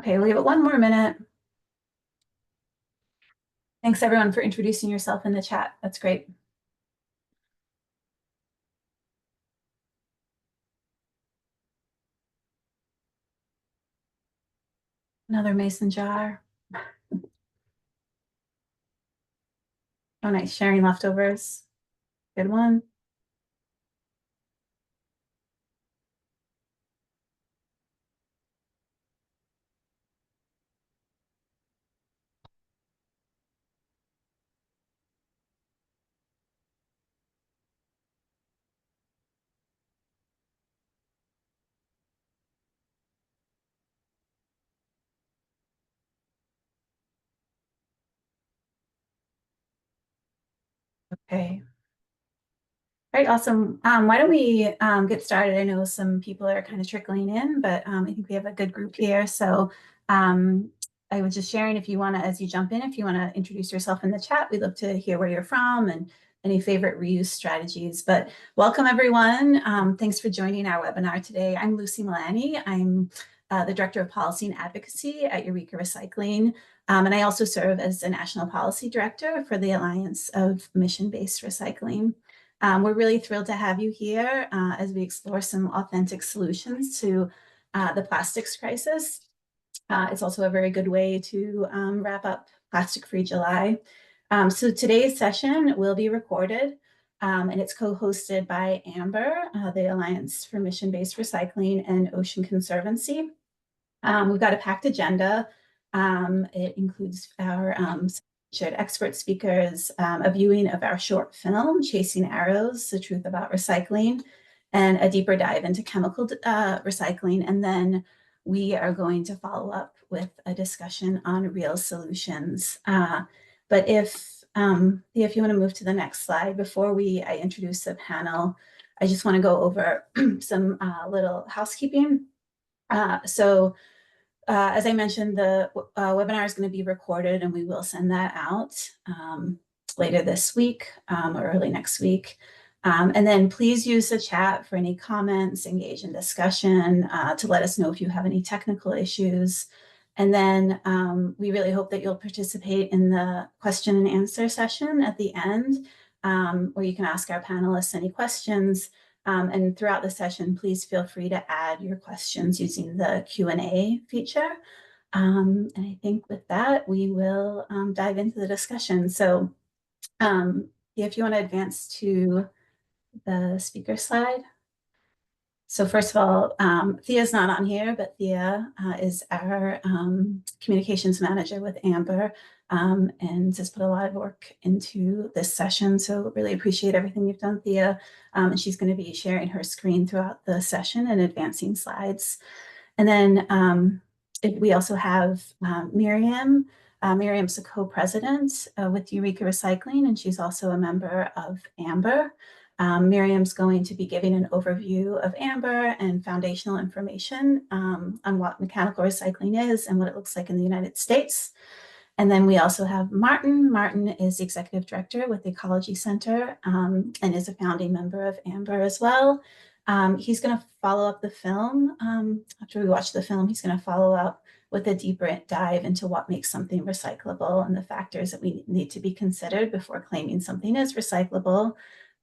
Okay, we'll give it one more minute. Thanks everyone for introducing yourself in the chat. That's great. Another mason jar. Oh, nice. Sharing leftovers. Good one. Okay. All right, awesome. Why don't we get started? I know some people are kind of trickling in, but I think we have a good group here. So I was just sharing, if you want to, as you jump in, if you want to introduce yourself in the chat, we'd love to hear where you're from and any favorite reuse strategies. But welcome, everyone. Thanks for joining our webinar today. I'm Lucy Mullany. I'm the Director of Policy and Advocacy at Eureka Recycling. And I also serve as the National Policy Director for the Alliance of Mission-Based Recycling. We're really thrilled to have you here as we explore some authentic solutions to the plastics crisis. It's also a very good way to wrap up Plastic Free July. So today's session will be recorded and it's co-hosted by AMBR, the Alliance for Mission-Based Recycling, and Ocean Conservancy. We've got a packed agenda. It includes our shared expert speakers, a viewing of our short film, Chasing Arrows, The Truth About Recycling, and a deeper dive into chemical recycling. And then we are going to follow up with a discussion on real solutions. But if you want to move to the next slide, before I introduce the panel, I just want to go over some little housekeeping. As I mentioned, the webinar is going to be recorded and we will send that out later this week or early next week. And then please use the chat for any comments, engage in discussion, to let us know if you have any technical issues. And then we really hope that you'll participate in the question and answer session at the end, where you can ask our panelists any questions. And throughout the session, please feel free to add your questions using the Q&A feature. And I think with that, we will dive into the discussion. So if you want to advance to the speaker slide. So first of all, Thea's not on here, but Thea is our communications manager with AMBR and has put a lot of work into this session. So really appreciate everything you've done, Thea. And she's going to be sharing her screen throughout the session and advancing slides. And then we also have Miriam. Miriam's a co-president with Eureka Recycling, and she's also a member of AMBR. Miriam's going to be giving an overview of AMBR and foundational information on what mechanical recycling is and what it looks like in the United States. And then we also have Martin. Martin is the executive director with the Ecology Center and is a founding member of AMBR as well. He's going to follow up the film. After we watch the film, he's going to follow up with a deeper dive into what makes something recyclable and the factors that we need to be considered before claiming something is recyclable.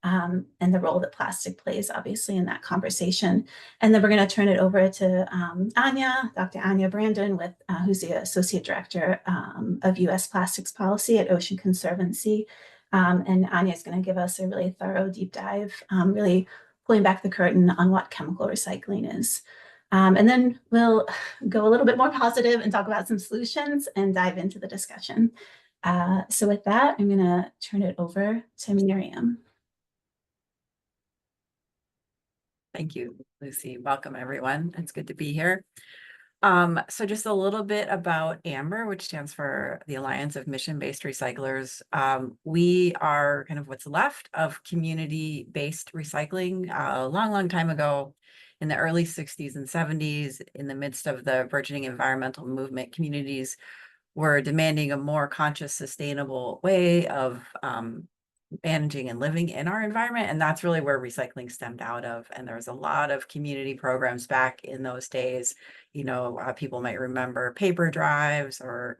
And the role that plastic plays, obviously, in that conversation. And then we're going to turn it over to Anja, Dr. Anja Brandon, who's the Associate Director of U.S. Plastics Policy at Ocean Conservancy. And Anja is going to give us a really thorough deep dive, really pulling back the curtain on what chemical recycling is. And then we'll go a little bit more positive and talk about some solutions and dive into the discussion. So with that, I'm going to turn it over to Miriam. Thank you, Lucy. Welcome, everyone. It's good to be here. So just a little bit about AMBR, which stands for the Alliance of Mission-Based Recyclers. We are kind of what's left of community-based recycling. A long, long time ago, in the early 60s and 70s, in the midst of the burgeoning environmental movement, communities were demanding a more conscious, sustainable way of managing and living in our environment. And that's really where recycling stemmed out of. And there was a lot of community programs back in those days. People might remember paper drives or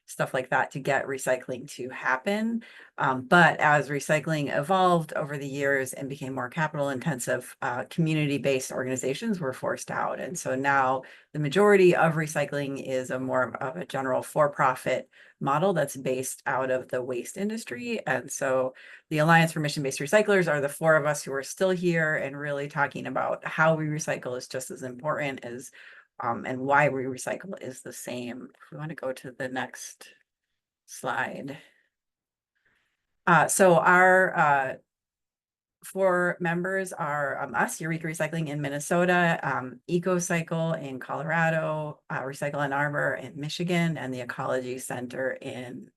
stuff like that to get recycling to happen. But as recycling evolved over the years and became more capital intensive, community-based organizations were forced out. And so now the majority of recycling is more of a general for-profit model that's based out of the waste industry. And so the Alliance for Mission-Based Recyclers are the four of us who are still here, and really talking about how we recycle is just as important as and why we recycle is the same. If we want to go to the next slide. So our four members are us, Eureka Recycling in Minnesota, EcoCycle in Colorado, Recycle Ann Arbor in Michigan, and the Ecology Center in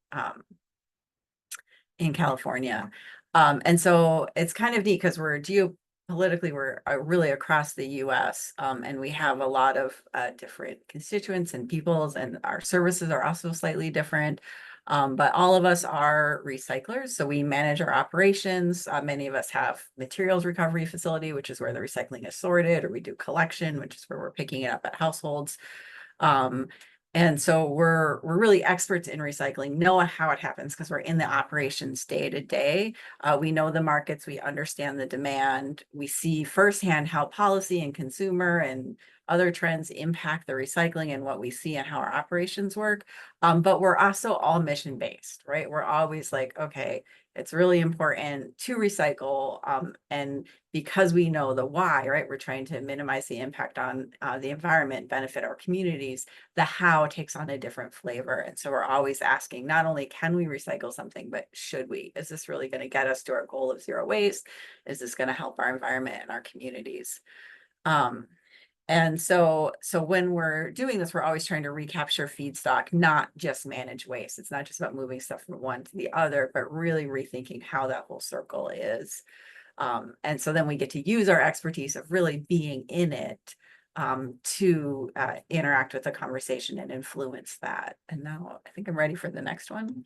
California. And so it's kind of neat because we're geopolitically, we're really across the US, and we have a lot of different constituents and peoples, and our services are also slightly different. But all of us are recyclers, so we manage our operations. Many of us have materials recovery facility, which is where the recycling is sorted, or we do collection, which is where we're picking it up at households. And so we're really experts in recycling, know how it happens because we're in the operations day to day. We know the markets, we understand the demand, we see firsthand how policy and consumer and other trends impact the recycling and what we see and how our operations work. But we're also all mission-based, right? We're always like, okay, it's really important to recycle. And because we know the why, right? We're trying to minimize the impact on the environment, benefit our communities. The how takes on a different flavor. And so we're always asking, not only can we recycle something, but should we? Is this really going to get us to our goal of zero waste? Is this going to help our environment and our communities? And so when we're doing this, we're always trying to recapture feedstock, not just manage waste. It's not just about moving stuff from one to the other, but really rethinking how that whole circle is. And so then we get to use our expertise of really being in it to interact with the conversation and influence that. And now I think I'm ready for the next one.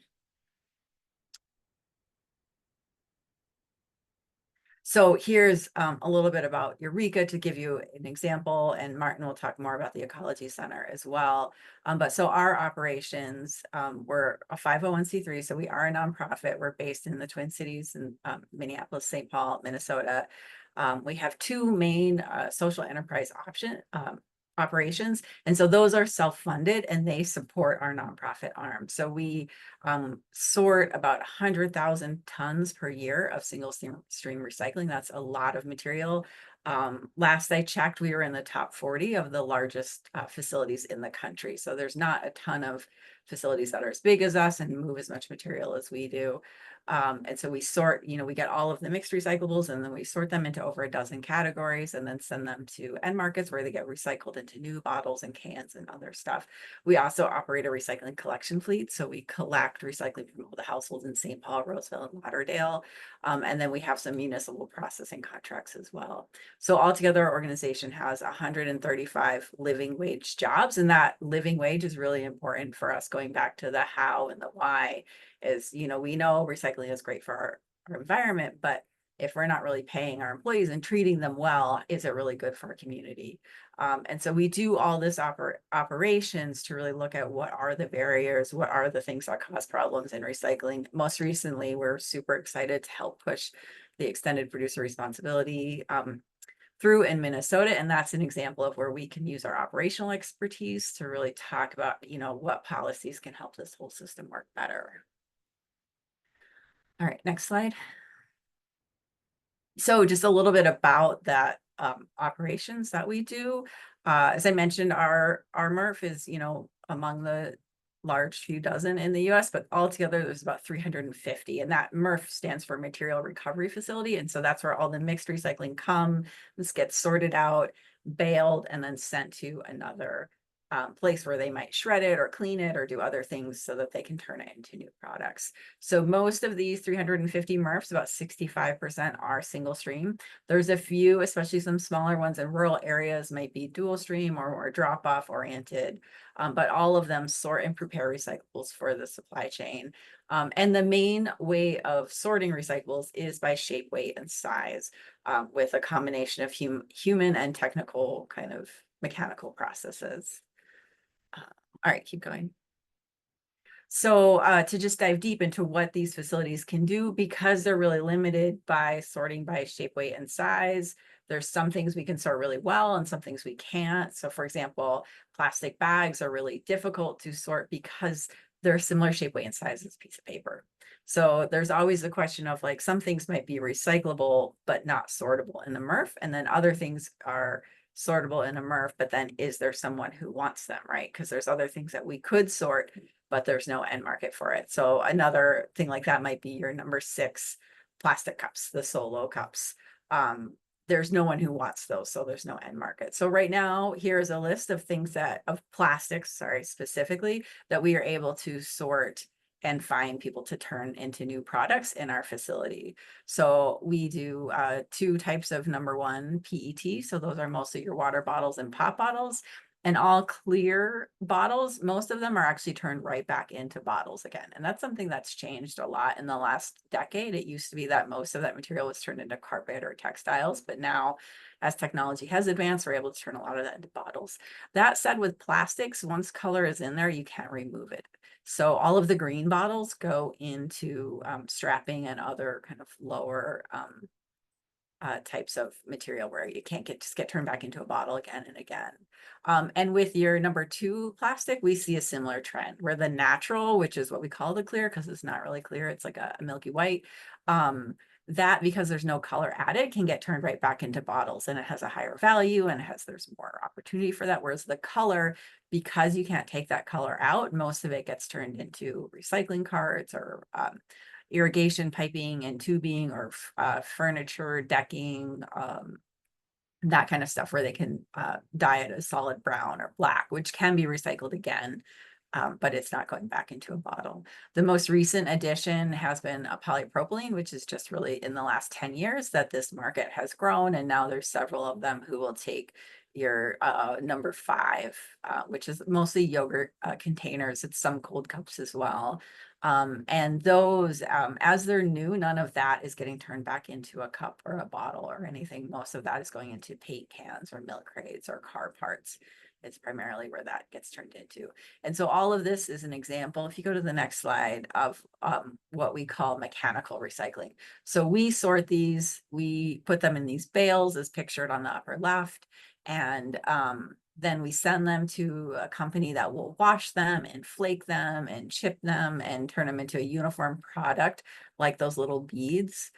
So here's a little bit about Eureka to give you an example, and Martin will talk more about the Ecology Center as well. But so our operations, we're a 501c3, so we are a nonprofit. We're based in the Twin Cities in Minneapolis, St. Paul, Minnesota. We have two main social enterprise operations. And so those are self-funded and they support our nonprofit arm. So we sort about 100,000 tons per year of single stream recycling. That's a lot of material. Last I checked, we were in the top 40 of the largest facilities in the country. So there's not a ton of facilities that are as big as us and move as much material as we do. And so we sort, we get all of the mixed recyclables and then we sort them into over a dozen categories and then send them to end markets where they get recycled into new bottles and cans and other stuff. We also operate a recycling collection fleet. So we collect recycling from all the households in St. Paul, Roseville, and Lauderdale. And then we have some municipal processing contracts as well. So altogether, our organization has 135 living wage jobs. And that living wage is really important for us, going back to the how and the why. Is, we know recycling is great for our environment, but if we're not really paying our employees and treating them well, is it really good for our community? And so we do all this operations to really look at what are the barriers, what are the things that cause problems in recycling. Most recently, we're super excited to help push the extended producer responsibility through in Minnesota. And that's an example of where we can use our operational expertise to really talk about, what policies can help this whole system work better. All right, next slide. So just a little bit about that operations that we do. As I mentioned, our MRF is, among the large few dozen in the US, but altogether there's about 350. And that MRF stands for Material Recovery Facility. And so that's where all the mixed recycling this gets sorted out, baled, and then sent to another place where they might shred it or clean it or do other things so that they can turn it into new products. So most of these 350 MRFs, about 65% are single stream. There's a few, especially some smaller ones in rural areas, might be dual stream or more drop off oriented, but all of them sort and prepare recyclables for the supply chain. And the main way of sorting recyclables is by shape, weight, and size, with a combination of human and technical kind of mechanical processes. All right, keep going. So to just dive deep into what these facilities can do, because they're really limited by sorting by shape, weight, and size, there's some things we can sort really well and some things we can't. So for example, plastic bags are really difficult to sort because they're similar shape, weight, and size as a piece of paper. So there's always the question of like, some things might be recyclable, but not sortable in the MRF. And then other things are sortable in a MRF, but then is there someone who wants them, right? Because there's other things that we could sort, but there's no end market for it. So another thing like that might be your number 6 plastic cups, the solo cups. There's no one who wants those, so there's no end market. So right now, here's a list of things of plastics, sorry, specifically, that we are able to sort and find people to turn into new products in our facility. So we do 2 types of number 1 PET. So those are mostly your water bottles and pop bottles. And all clear bottles, most of them are actually turned right back into bottles again. And that's something that's changed a lot in the last decade. It used to be that most of that material was turned into carpet or textiles, but now as technology has advanced, we're able to turn a lot of that into bottles. That said, with plastics, once color is in there, you can't remove it. So all of the green bottles go into strapping and other kind of lower types of material where you can't just get turned back into a bottle again and again. And with your number 2 plastic, we see a similar trend where the natural, which is what we call the clear, because it's not really clear, it's like a milky white, that because there's no color added can get turned right back into bottles, and it has a higher value and there's more opportunity for that. Whereas the color, because you can't take that color out, most of it gets turned into recycling carts or irrigation piping and tubing or furniture, decking, that kind of stuff where they can dye it a solid brown or black, which can be recycled again, but it's not going back into a bottle. The most recent addition has been a polypropylene, which is just really in the last 10 years that this market has grown. And now there's several of them who will take your number 5, which is mostly yogurt containers. It's some cold cups as well. And those, as they're new, none of that is getting turned back into a cup or a bottle or anything. Most of that is going into paint cans or milk crates or car parts. It's primarily where that gets turned into. And so all of this is an example, if you go to the next slide, of what we call mechanical recycling. So we sort these, we put them in these bales as pictured on the upper left, and then we send them to a company that will wash them and flake them and chip them and turn them into a uniform product, like those little beads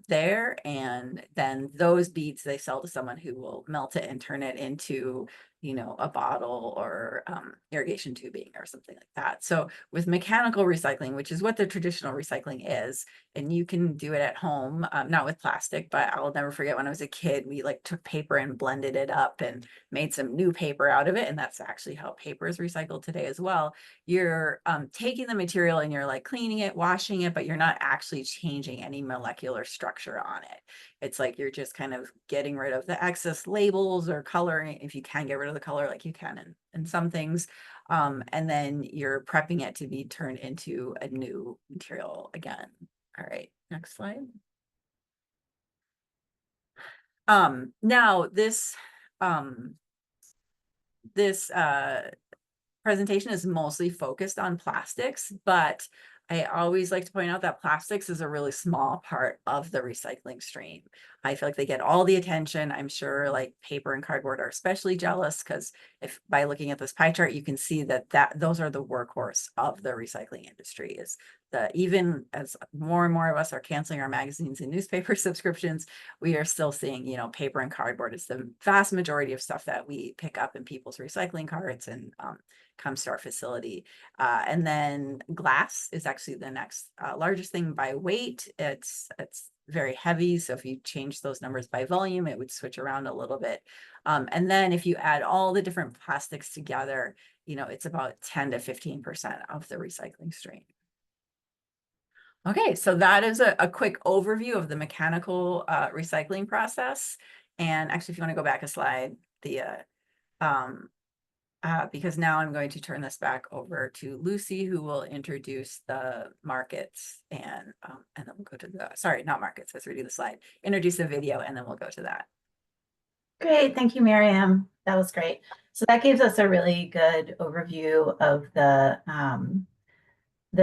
there. And then those beads they sell to someone who will melt it and turn it into, you know, a bottle or irrigation tubing or something like that. So with mechanical recycling, which is what the traditional recycling is, and you can do it at home, not with plastic, but I'll never forget when I was a kid, we like took paper and blended it up and made some new paper out of it. And that's actually how paper is recycled today as well. You're taking the material and you're like cleaning it, washing it, but you're not actually changing any molecular structure on it. It's like you're just kind of getting rid of the excess labels or coloring, if you can get rid of the color like you can in some things. And then you're prepping it to be turned into a new material again. All right, next slide. Now this presentation is mostly focused on plastics, but I always like to point out that plastics is a really small part of the recycling stream. I feel like they get all the attention. I'm sure like paper and cardboard are especially jealous because if by looking at this pie chart, you can see that those are the workhorse of the recycling industry. Is even as more and more of us are canceling our magazines and newspaper subscriptions, we are still seeing, you know, paper and cardboard is the vast majority of stuff that we pick up in people's recycling carts and comes to our facility. And then glass is actually the next largest thing by weight. It's very heavy. So if you change those numbers by volume, it would switch around a little bit. And then if you add all the different plastics together, it's about 10 to 15% of the recycling stream. Okay, so that is a quick overview of the mechanical recycling process. And actually, if you want to go back a slide, because now I'm going to turn this back over to Lucy, who will introduce the markets, and then we'll go to sorry, not markets, let's redo the slide, introduce the video, and then we'll go to that. Great, thank you, Miriam. That was great. So that gives us a really good overview of the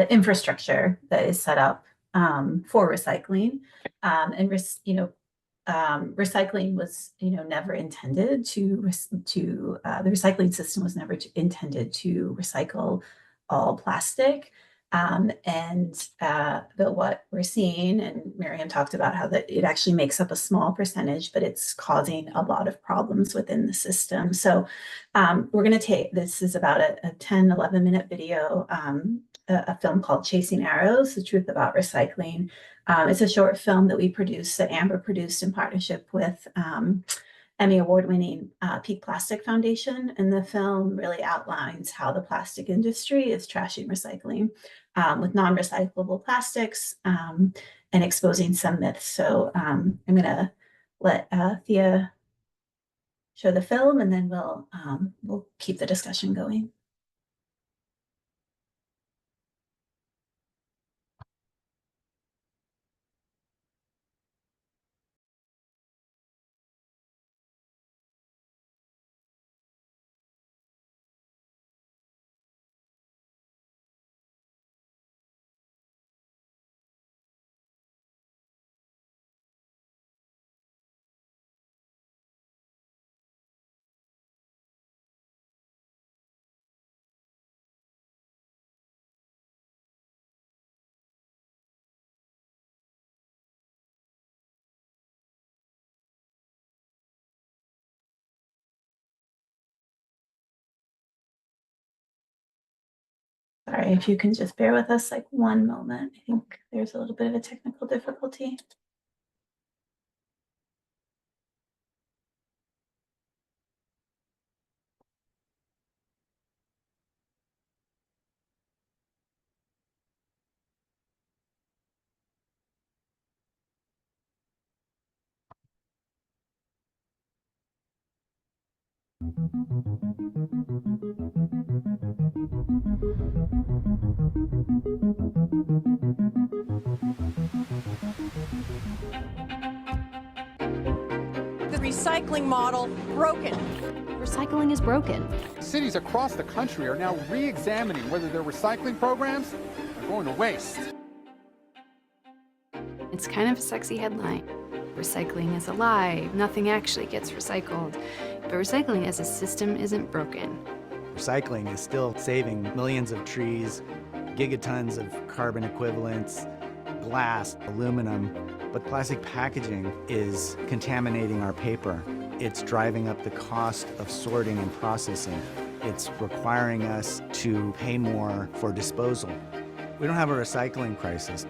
infrastructure that is set up for recycling, recycling was, never intended to the recycling system was never intended to recycle all plastic. But what we're seeing, and Miriam talked about how that it actually makes up a small percentage, but it's causing a lot of problems within the system. So we're going to this is about a 10, 11-minute video, a film called Chasing Arrows, The Truth About Recycling. It's a short film that we produced, that AMBR produced in partnership with Emmy Award-winning Peak Plastic Foundation. And the film really outlines how the plastic industry is trashing recycling with non-recyclable plastics and exposing some myths. So I'm going to let Thea show the film, and then we'll keep the discussion going. Sorry, if you can just bear with us like one moment. I think there's a little bit of a technical difficulty. The recycling model broken. Recycling is broken. Cities across the country are now re-examining whether their recycling programs are going to waste. It's kind of a sexy headline. Recycling is a lie. Nothing actually gets recycled. But recycling as a system isn't broken. Recycling is still saving millions of trees, gigatons of carbon equivalents, glass, aluminum, but plastic packaging is contaminating our paper. It's driving up the cost of sorting and processing. It's requiring us to pay more for disposal. We don't have a recycling crisis.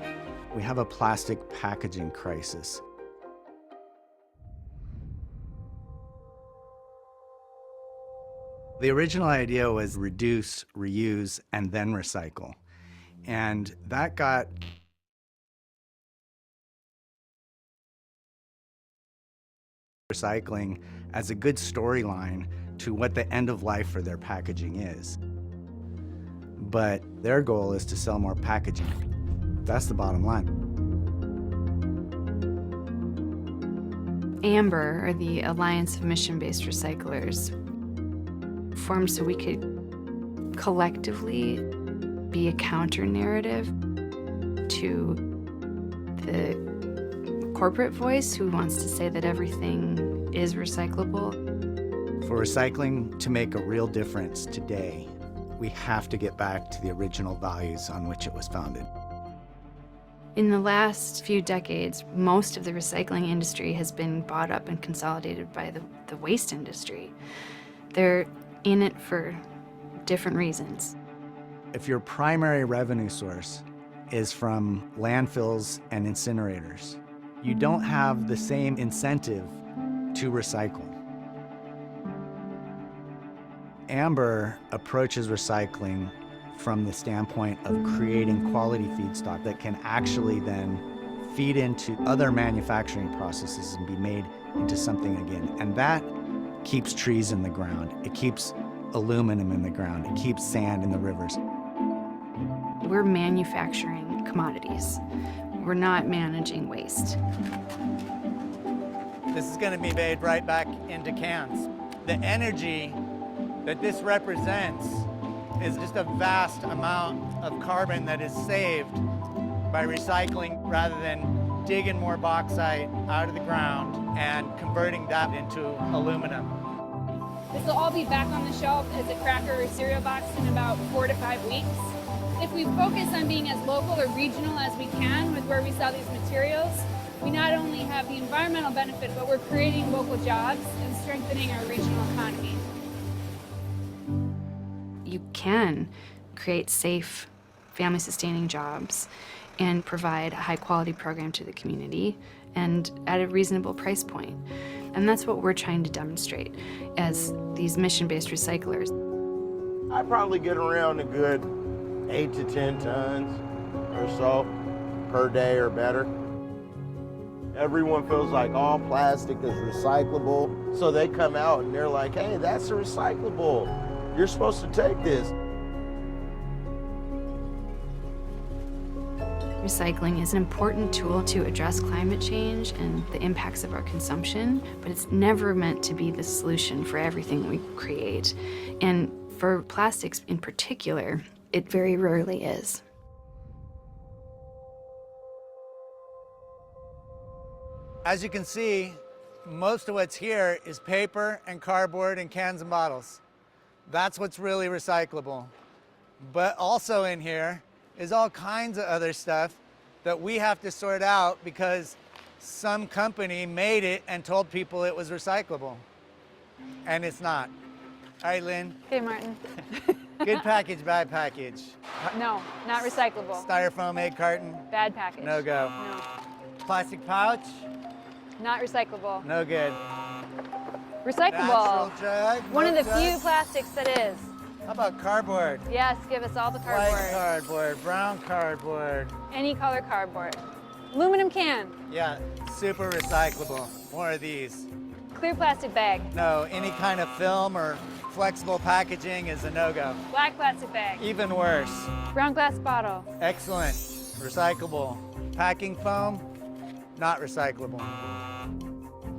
We have a plastic packaging crisis. The original idea was reduce, reuse, and then recycle. And that got recycling as a good storyline to what the end of life for their packaging is. But their goal is to sell more packaging. That's the bottom line. AMBR, or the Alliance of Mission-Based Recyclers, formed so we could collectively be a counter-narrative to the corporate voice who wants to say that everything is recyclable. For recycling to make a real difference today, we have to get back to the original values on which it was founded. In the last few decades, most of the recycling industry has been bought up and consolidated by the waste industry. They're in it for different reasons. If your primary revenue source is from landfills and incinerators, you don't have the same incentive to recycle. AMBR approaches recycling from the standpoint of creating quality feedstock that can actually then feed into other manufacturing processes and be made into something again. And that keeps trees in the ground. It keeps aluminum in the ground. It keeps sand in the rivers. We're manufacturing commodities. We're not managing waste. This is going to be made right back into cans. The energy that this represents is just a vast amount of carbon that is saved by recycling rather than digging more bauxite out of the ground and converting that into aluminum. This will all be back on the shelf as a cracker or cereal box in about 4 to 5 weeks. If we focus on being as local or regional as we can with where we sell these materials, we not only have the environmental benefit, but we're creating local jobs and strengthening our regional economy. You can create safe, family-sustaining jobs and provide a high-quality program to the community and at a reasonable price point. And that's what we're trying to demonstrate as these mission-based recyclers. I probably get around a good 8 to 10 tons or so per day or better. Everyone feels like all plastic is recyclable, so they come out and they're like, hey, that's a recyclable. You're supposed to take this. Recycling is an important tool to address climate change and the impacts of our consumption, but it's never meant to be the solution for everything we create. And for plastics in particular, it very rarely is. As you can see, most of what's here is paper and cardboard and cans and bottles. That's what's really recyclable. But also in here is all kinds of other stuff that we have to sort out because some company made it and told people it was recyclable. And it's not. All right, Lynn. Okay, Martin. Good package, bad package. No, not recyclable. Styrofoam egg carton, Bad package. no go. No, Plastic pouch, not recyclable. no good. Recyclable. Natural jug, One of milk the few jug. plastics that is. How about cardboard? Yes, give us all the White cardboard. cardboard, brown cardboard. Any color cardboard. Aluminum can. Yeah, super recyclable. More of these. Clear plastic bag. No, any kind of film or flexible packaging is a no-go. Black plastic bag. Even worse. Brown glass bottle. Excellent. Recyclable. Packing foam, not recyclable.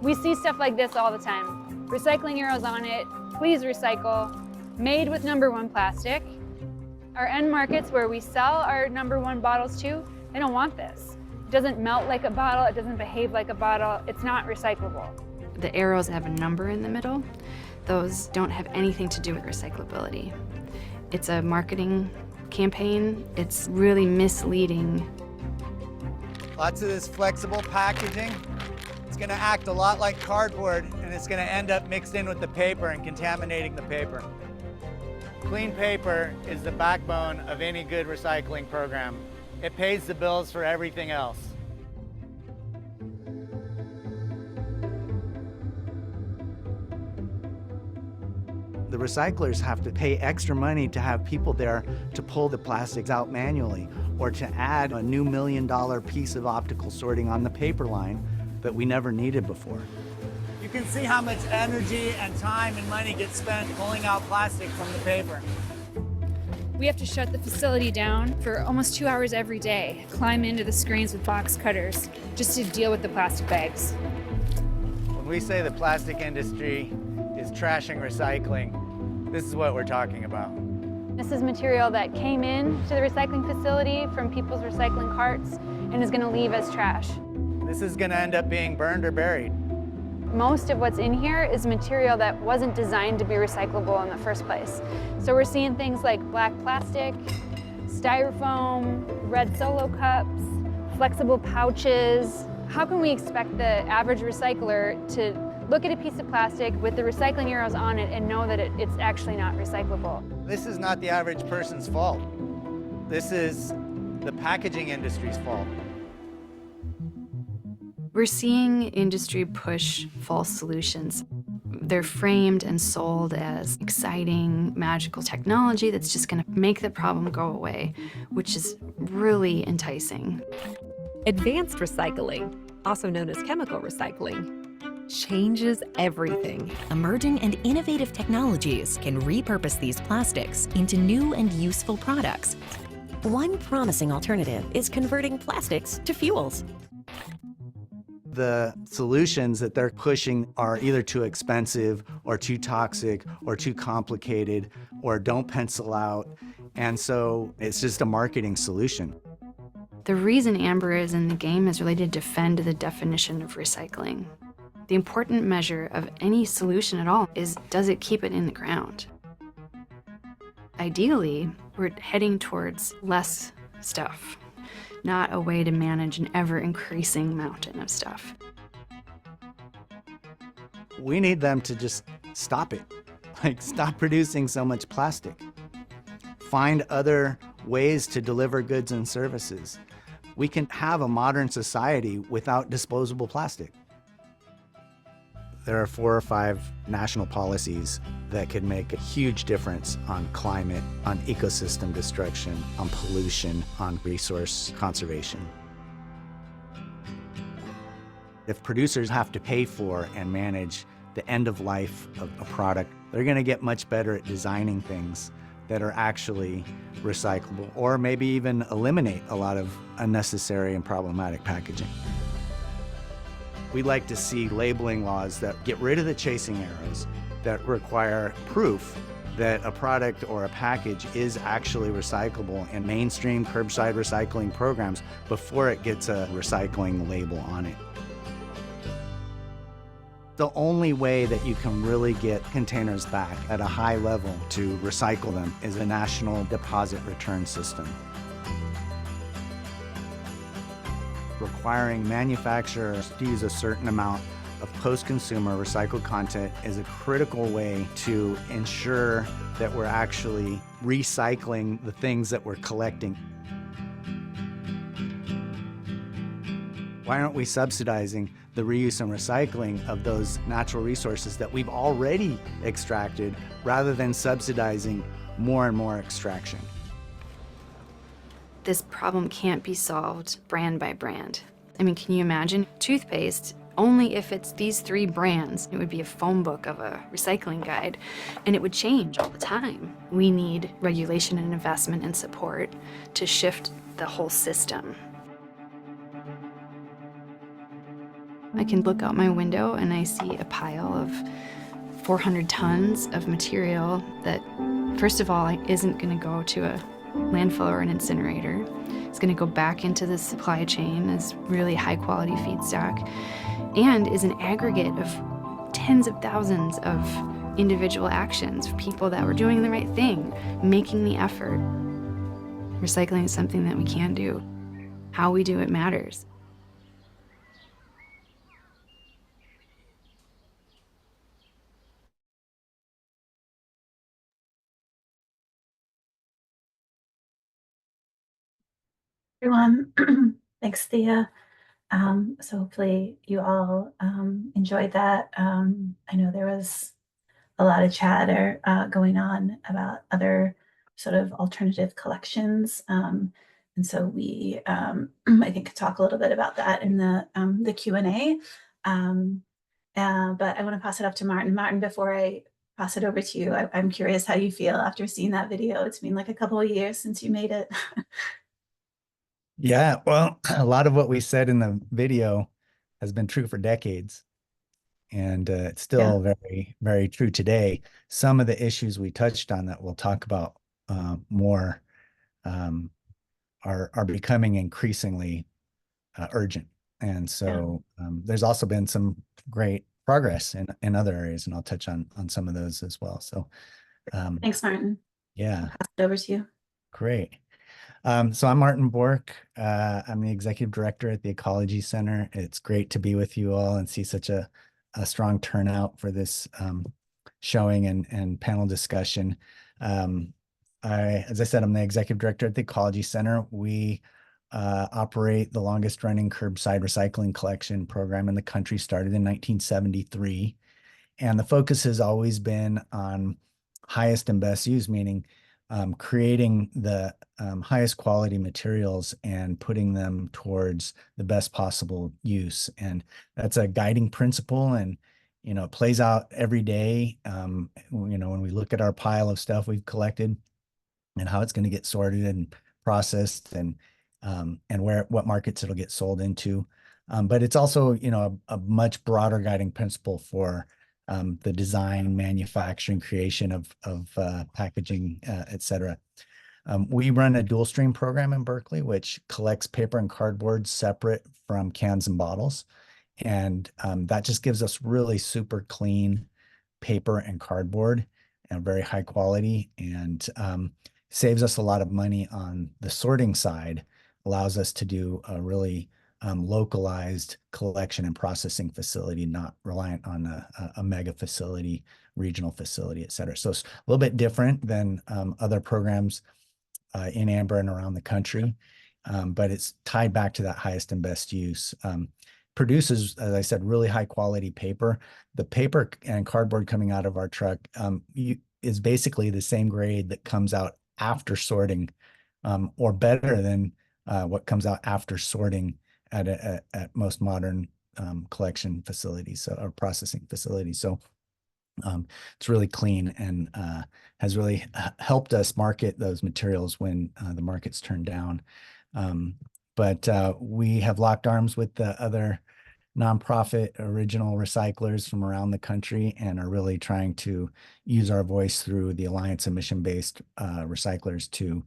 We see stuff like this all the time. Recycling arrows on it. Please recycle. Made with #1 plastic. Our end markets where we sell our #1 bottles to, they don't want this. It doesn't melt like a bottle. It doesn't behave like a bottle. It's not recyclable. The arrows have a number in the middle. Those don't have anything to do with recyclability. It's a marketing campaign. It's really misleading. Lots of this flexible packaging. It's gonna act a lot like cardboard and it's gonna end up mixed in with the paper and contaminating the paper. Clean paper is the backbone of any good recycling program. It pays the bills for everything else. The recyclers have to pay extra money to have people there to pull the plastics out manually or to add a new $1 million piece of optical sorting on the paper line that we never needed before. You can see how much energy and time and money gets spent pulling out plastic from the paper. We have to shut the facility down for almost 2 hours every day, climb into the screens with box cutters just to deal with the plastic bags. When we say the plastic industry is trashing recycling, this is what we're talking about. This is material that came in to the recycling facility from people's recycling carts and is going to leave as trash. This is going to end up being burned or buried. Most of what's in here is material that wasn't designed to be recyclable in the first place. So we're seeing things like black plastic, styrofoam, red Solo cups, flexible pouches. How can we expect the average recycler to look at a piece of plastic with the recycling arrows on it and know that it's actually not recyclable? This is not the average person's fault. This is the packaging industry's fault. We're seeing industry push false solutions. They're framed and sold as exciting, magical technology that's just going to make the problem go away, which is really enticing. Advanced recycling, also known as chemical recycling, changes everything. Emerging and innovative technologies can repurpose these plastics into new and useful products. One promising alternative is converting plastics to fuels. The solutions that they're pushing are either too expensive or too toxic or too complicated or don't pencil out. And so it's just a marketing solution. The reason AMBR is in the game is really to defend the definition of recycling. The important measure of any solution at all is, does it keep it in the ground? Ideally, we're heading towards less stuff, not a way to manage an ever-increasing mountain of stuff. We need them to just stop it. Like, stop producing so much plastic. Find other ways to deliver goods and services. We can have a modern society without disposable plastic. There are 4 or 5 national policies that could make a huge difference on climate, on ecosystem destruction, on pollution, on resource conservation. If producers have to pay for and manage the end of life of a product, they're going to get much better at designing things that are actually recyclable, or maybe even eliminate a lot of unnecessary and problematic packaging. We'd like to see labeling laws that get rid of the chasing arrows, that require proof that a product or a package is actually recyclable in mainstream curbside recycling programs before it gets a recycling label on it. The only way that you can really get containers back at a high level to recycle them is a national deposit return system. Requiring manufacturers to use a certain amount of post-consumer recycled content is a critical way to ensure that we're actually recycling the things that we're collecting. Why aren't we subsidizing the reuse and recycling of those natural resources that we've already extracted rather than subsidizing more and more extraction? This problem can't be solved brand by brand. I mean, can you imagine? Toothpaste, only if it's these 3 brands, it would be a phone book of a recycling guide, and it would change all the time. We need regulation and investment and support to shift the whole system. I can look out my window and I see a pile of 400 tons of material that, first of all, isn't going to go to a landfill or an incinerator. It's going to go back into the supply chain as really high quality feedstock, and is an aggregate of tens of thousands of individual actions, people that were doing the right thing, making the effort. Recycling is something that we can do. How we do it matters. Everyone. Thanks, Thea. So hopefully you all enjoyed that. I know there was a lot of chatter going on about other sort of alternative collections. And so we, I think, could talk a little bit about that in the Q&A. But I want to pass it up to Martin. Martin, before I pass it over to you, I'm curious how you feel after seeing that video. It's been like a couple of years since you made it. Yeah, well, a lot of what we said in the video has been true for decades. And it's still very, very true today. Some of the issues we touched on that we'll talk about more are becoming increasingly urgent. And so there's also been some great progress in other areas, and I'll touch on some of those as well. So Thanks, Martin. Yeah. I'll pass it over to you. Great. So I'm Martin Bourque. I'm the executive director at the Ecology Center. It's great to be with you all and see such a strong turnout for this showing and panel discussion. As I said, I'm the executive director at the Ecology Center. We operate the longest running curbside recycling collection program in the country, started in 1973. And the focus has always been on highest and best use, meaning creating the highest quality materials and putting them towards the best possible use. And that's a guiding principle. And, it plays out every day. When we look at our pile of stuff we've collected and how it's going to get sorted and processed and what markets it'll get sold into. But it's also, a much broader guiding principle for the design, manufacturing, creation of packaging, et cetera. We run a dual stream program in Berkeley, which collects paper and cardboard separate from cans and bottles. And that just gives us really super clean paper and cardboard and very high quality, and saves us a lot of money on the sorting side, allows us to do a really localized collection and processing facility, not reliant on a mega facility, regional facility, et cetera. So it's a little bit different than other programs in AMBR and around the country, but it's tied back to that highest and best use. Produces, as I said, really high quality paper. The paper and cardboard coming out of our truck is basically the same grade that comes out after sorting, or better than what comes out after sorting at most modern collection facilities or processing facilities. So it's really clean and has really helped us market those materials when the market's turned down. But we have locked arms with the other nonprofit original recyclers from around the country and are really trying to use our voice through the Alliance of Mission-Based Recyclers to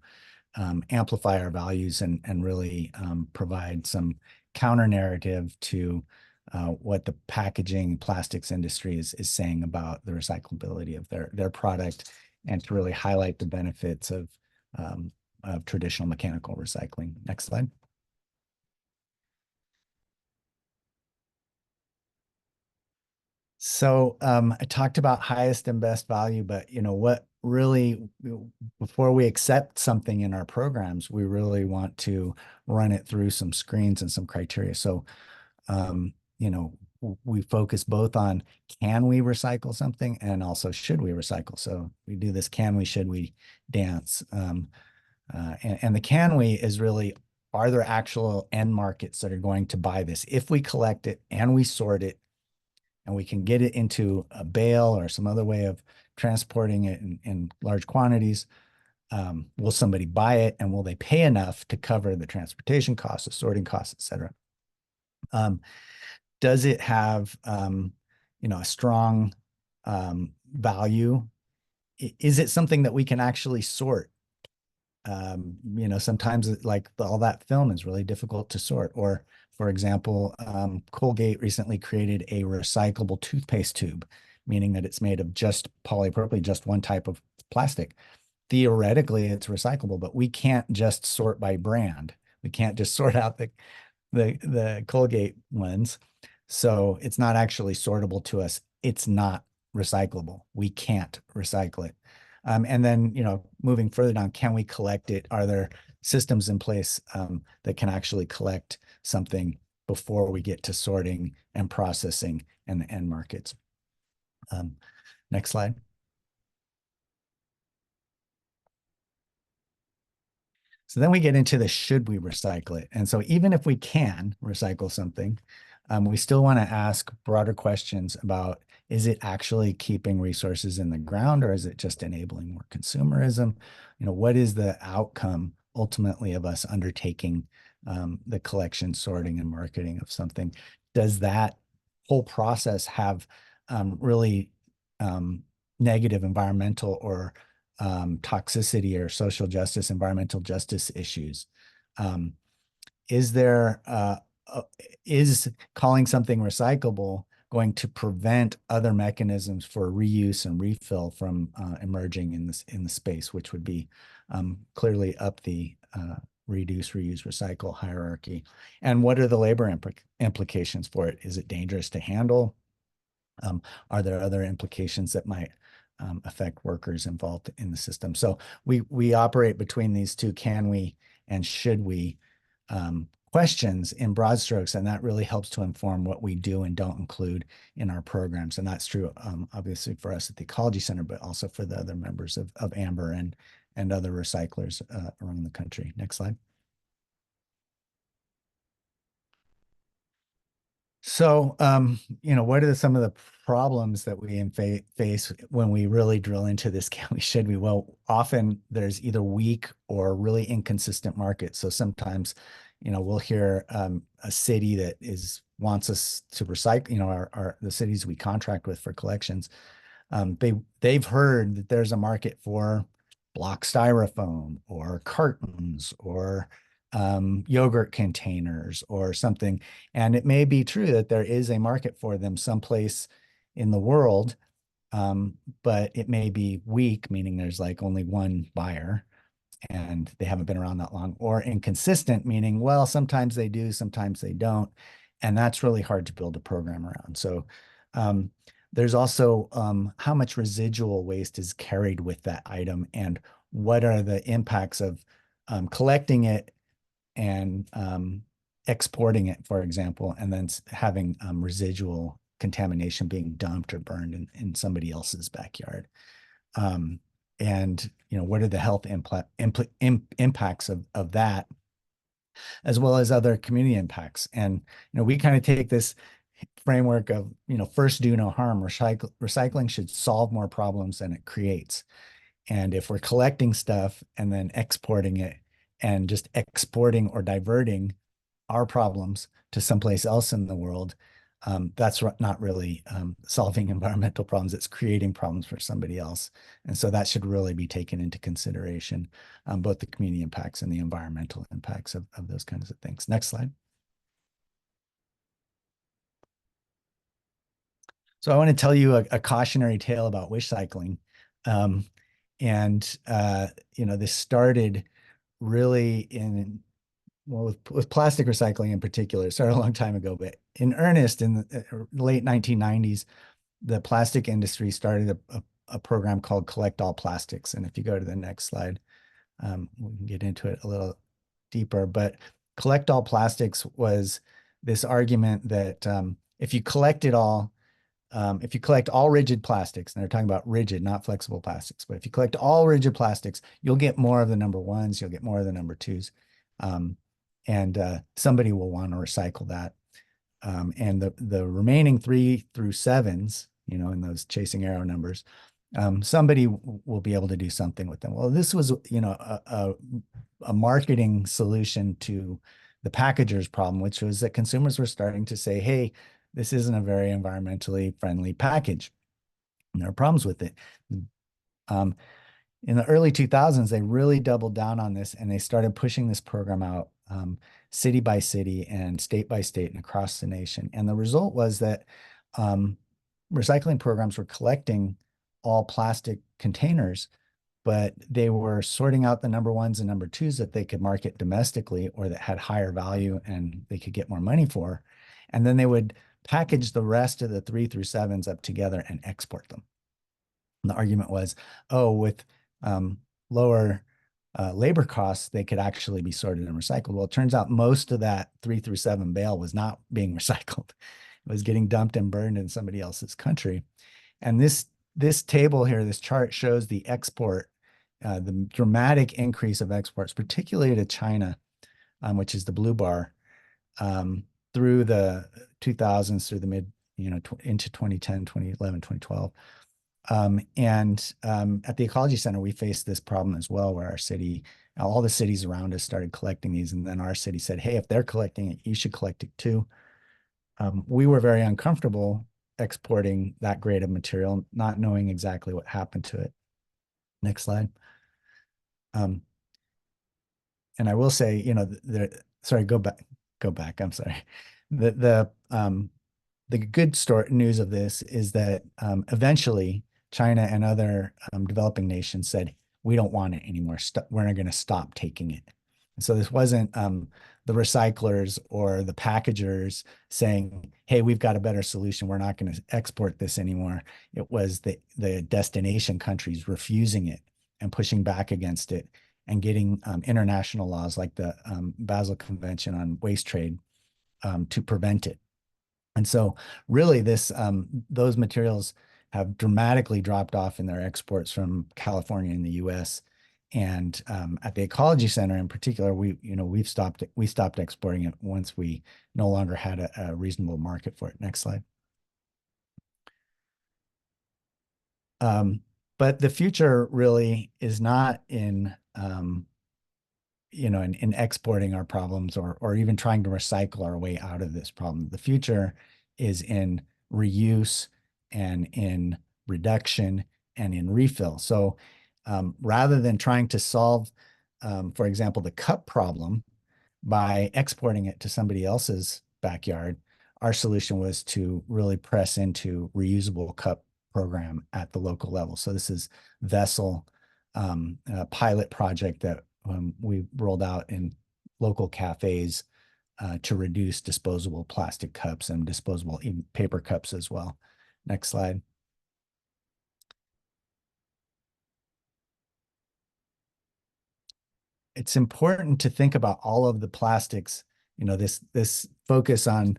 amplify our values and really provide some counter narrative to what the packaging plastics industry is saying about the recyclability of their product, and to really highlight the benefits of traditional mechanical recycling. Next slide. So I talked about highest and best value, but what really, before we accept something in our programs, we really want to run it through some screens and some criteria. So, we focus both on, can we recycle something, and also should we recycle? So we do this can we, should we dance. And the can we is really, are there actual end markets that are going to buy this? If we collect it and we sort it, and we can get it into a bale or some other way of transporting it in large quantities, will somebody buy it, and will they pay enough to cover the transportation costs, the sorting costs, et cetera? Does it have a strong value? Is it something that we can actually sort? Sometimes like all that film is really difficult to sort. Or, for example, Colgate recently created a recyclable toothpaste tube, meaning that it's made of just polypropylene, just one type of plastic. Theoretically, it's recyclable, but we can't just sort by brand. We can't just sort out the Colgate ones. So it's not actually sortable to us. It's not recyclable. We can't recycle it. And then, moving further down, can we collect it? Are there systems in place that can actually collect something before we get to sorting and processing and the end markets? Next slide. So then we get into the should we recycle it? And so even if we can recycle something, we still want to ask broader questions about, is it actually keeping resources in the ground, or is it just enabling more consumerism? What is the outcome ultimately of us undertaking the collection, sorting, and marketing of something? Does that whole process have really negative environmental or toxicity or social justice, environmental justice issues? Is calling something recyclable going to prevent other mechanisms for reuse and refill from emerging in the space, which would be clearly up the reduce, reuse, recycle hierarchy? And what are the labor implications for it? Is it dangerous to handle? Are there other implications that might affect workers involved in the system? So we operate between these two, can we and should we questions in broad strokes, and that really helps to inform what we do and don't include in our programs. And that's true, obviously, for us at the Ecology Center, but also for the other members of AMBR and other recyclers around the country. Next slide. So, what are some of the problems that we face when we really drill into this? Can we, should we? Well, often there's either weak or really inconsistent markets. So sometimes, we'll hear a city that wants us to recycle, the cities we contract with for collections. They've heard that there's a market for block styrofoam or cartons or yogurt containers or something. And it may be true that there is a market for them someplace in the world, but it may be weak, meaning there's like only one buyer and they haven't been around that long, or inconsistent, meaning, well, sometimes they do, sometimes they don't. And that's really hard to build a program around. So there's also how much residual waste is carried with that item and what are the impacts of collecting it and exporting it, for example, and then having residual contamination being dumped or burned in somebody else's backyard. And what are the health impacts of that, as well as other community impacts. And we kind of take this framework of first do no harm. Recycling should solve more problems than it creates. And if we're collecting stuff and then exporting it, and just exporting or diverting our problems to someplace else in the world, that's not really solving environmental problems. It's creating problems for somebody else. And so that should really be taken into consideration, both the community impacts and the environmental impacts of those kinds of things. Next slide. So I want to tell you a cautionary tale about wish cycling. This started really with plastic recycling in particular. It started a long time ago, but in earnest in the late 1990s, the plastic industry started a program called Collect All Plastics. And if you go to the next slide, we can get into it a little deeper. But Collect All Plastics was this argument that if you collect all rigid plastics, and they're talking about rigid, not flexible plastics, but if you collect all rigid plastics, you'll get more of the number ones, you'll get more of the number twos. Somebody will want to recycle that. And the remaining 3 through 7s, in those chasing arrow numbers, somebody will be able to do something with them. Well, this was, a marketing solution to the packager's problem, which was that consumers were starting to say, hey, this isn't a very environmentally friendly package. And there are problems with it. In the early 2000s, they really doubled down on this and they started pushing this program out city by city and state by state and across the nation. And the result was that recycling programs were collecting all plastic containers, but they were sorting out the number ones and number twos that they could market domestically or that had higher value and they could get more money for. And then they would package the rest of the 3 through 7s up together and export them. And the argument was, with lower labor costs, they could actually be sorted and recycled. Well, it turns out most of that 3 through 7 bale was not being recycled. It was getting dumped and burned in somebody else's country. And this table here, this chart shows the export, the dramatic increase of exports, particularly to China, which is the blue bar, through the 2000s, through the into 2010, 2011, 2012. At the Ecology Center, we faced this problem as well, where our city, all the cities around us started collecting these. And then our city said, hey, if they're collecting it, you should collect it too. We were very uncomfortable exporting that grade of material, not knowing exactly what happened to it. Next slide. And I will say, sorry, go back. I'm sorry. The good news of this is that eventually China and other developing nations said, we don't want it anymore. We're not going to stop taking it. And so this wasn't the recyclers or the packagers saying, hey, we've got a better solution. We're not going to export this anymore. It was the destination countries refusing it and pushing back against it and getting international laws like the Basel Convention on Waste Trade to prevent it. And so really those materials have dramatically dropped off in their exports from California and the US. And at the Ecology Center in particular, we stopped exporting it once we no longer had a reasonable market for it. Next slide. But the future really is not in in exporting our problems or even trying to recycle our way out of this problem. The future is in reuse and in reduction and in refill. So rather than trying to solve, for example, the cup problem by exporting it to somebody else's backyard, our solution was to really press into reusable cup program at the local level. So this is Vessel, a pilot project that we rolled out in local cafes to reduce disposable plastic cups and disposable paper cups as well. Next slide. It's important to think about all of the plastics, this focus on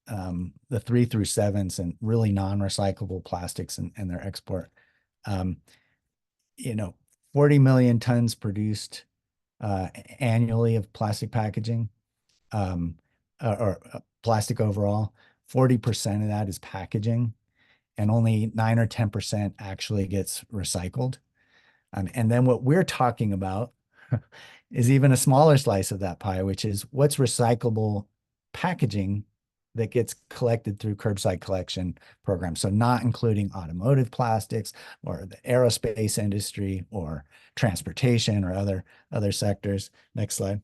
the 3 through 7s and really non-recyclable plastics and their export. 40 million tons produced annually of plastic packaging, or plastic overall. 40% of that is packaging, and only 9 or 10% actually gets recycled. And then what we're talking about is even a smaller slice of that pie, which is what's recyclable packaging that gets collected through curbside collection programs. So not including automotive plastics or the aerospace industry or transportation or other sectors. Next slide.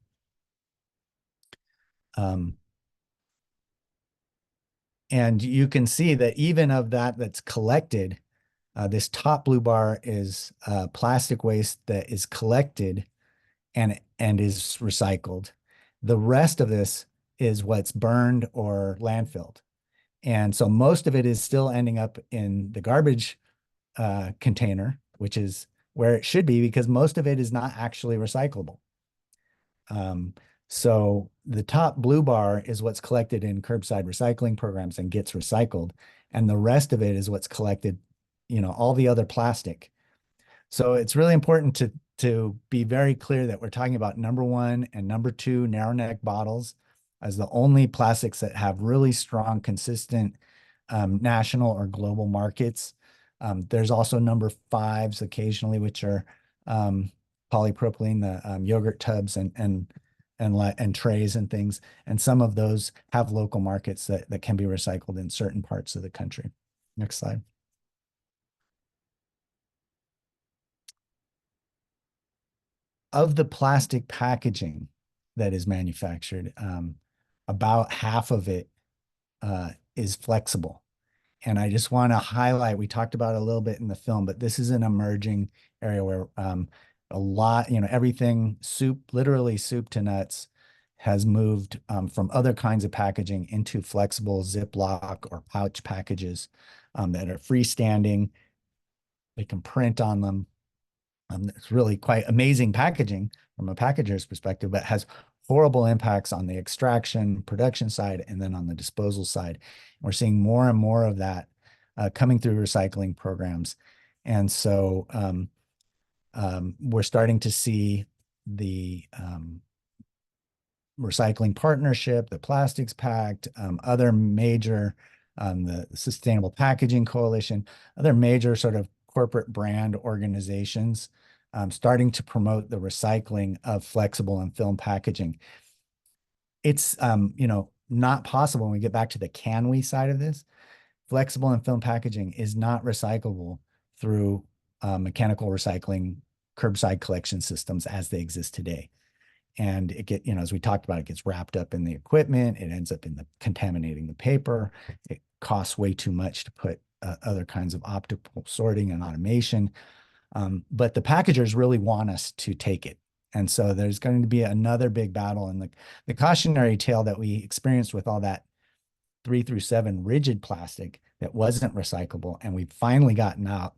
And you can see that even of that's collected, this top blue bar is plastic waste that is collected and is recycled. The rest of this is what's burned or landfilled. And so most of it is still ending up in the garbage container, which is where it should be, because most of it is not actually recyclable. So the top blue bar is what's collected in curbside recycling programs and gets recycled. And the rest of it is what's collected, all the other plastic. So it's really important to be very clear that we're talking about number 1 and number 2 narrow neck bottles as the only plastics that have really strong, consistent national or global markets. There's also number 5s occasionally, which are polypropylene, the yogurt tubs and trays and things. And some of those have local markets that can be recycled in certain parts of the country. Next slide. Of the plastic packaging that is manufactured, about half of it is flexible. And I just want to highlight, we talked about it a little bit in the film, but this is an emerging area where a lot, everything literally soup to nuts has moved from other kinds of packaging into flexible Ziploc or pouch packages that are freestanding. They can print on them. It's really quite amazing packaging from a packager's perspective, but has horrible impacts on the extraction, production side, and then on the disposal side. We're seeing more and more of that coming through recycling programs. And so we're starting to see the Recycling Partnership, the Plastics Pact, other major, the Sustainable Packaging Coalition, other major sort of corporate brand organizations starting to promote the recycling of flexible and film packaging. It's not possible when we get back to the can we side of this. Flexible and film packaging is not recyclable through mechanical recycling curbside collection systems as they exist today. And it as we talked about, it gets wrapped up in the equipment. It ends up contaminating the paper. It costs way too much to put other kinds of optical sorting and automation. But the packagers really want us to take it. And so there's going to be another big battle. And the cautionary tale that we experienced with all that 3 through 7 rigid plastic that wasn't recyclable, and we've finally gotten out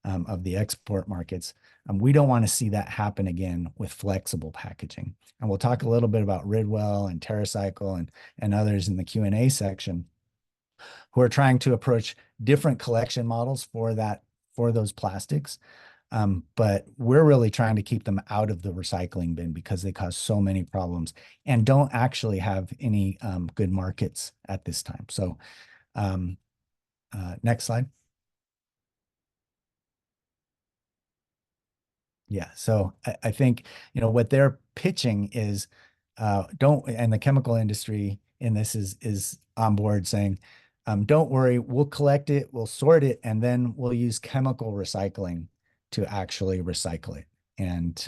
of the export markets. We don't want to see that happen again with flexible packaging. And we'll talk a little bit about Ridwell and TerraCycle and others in the Q&A section who are trying to approach different collection models for those plastics. But we're really trying to keep them out of the recycling bin because they cause so many problems and don't actually have any good markets at this time. So next slide. Yeah, so I think, what they're pitching is and the chemical industry in this is on board saying, don't worry, we'll collect it, we'll sort it, and then we'll use chemical recycling to actually recycle it. And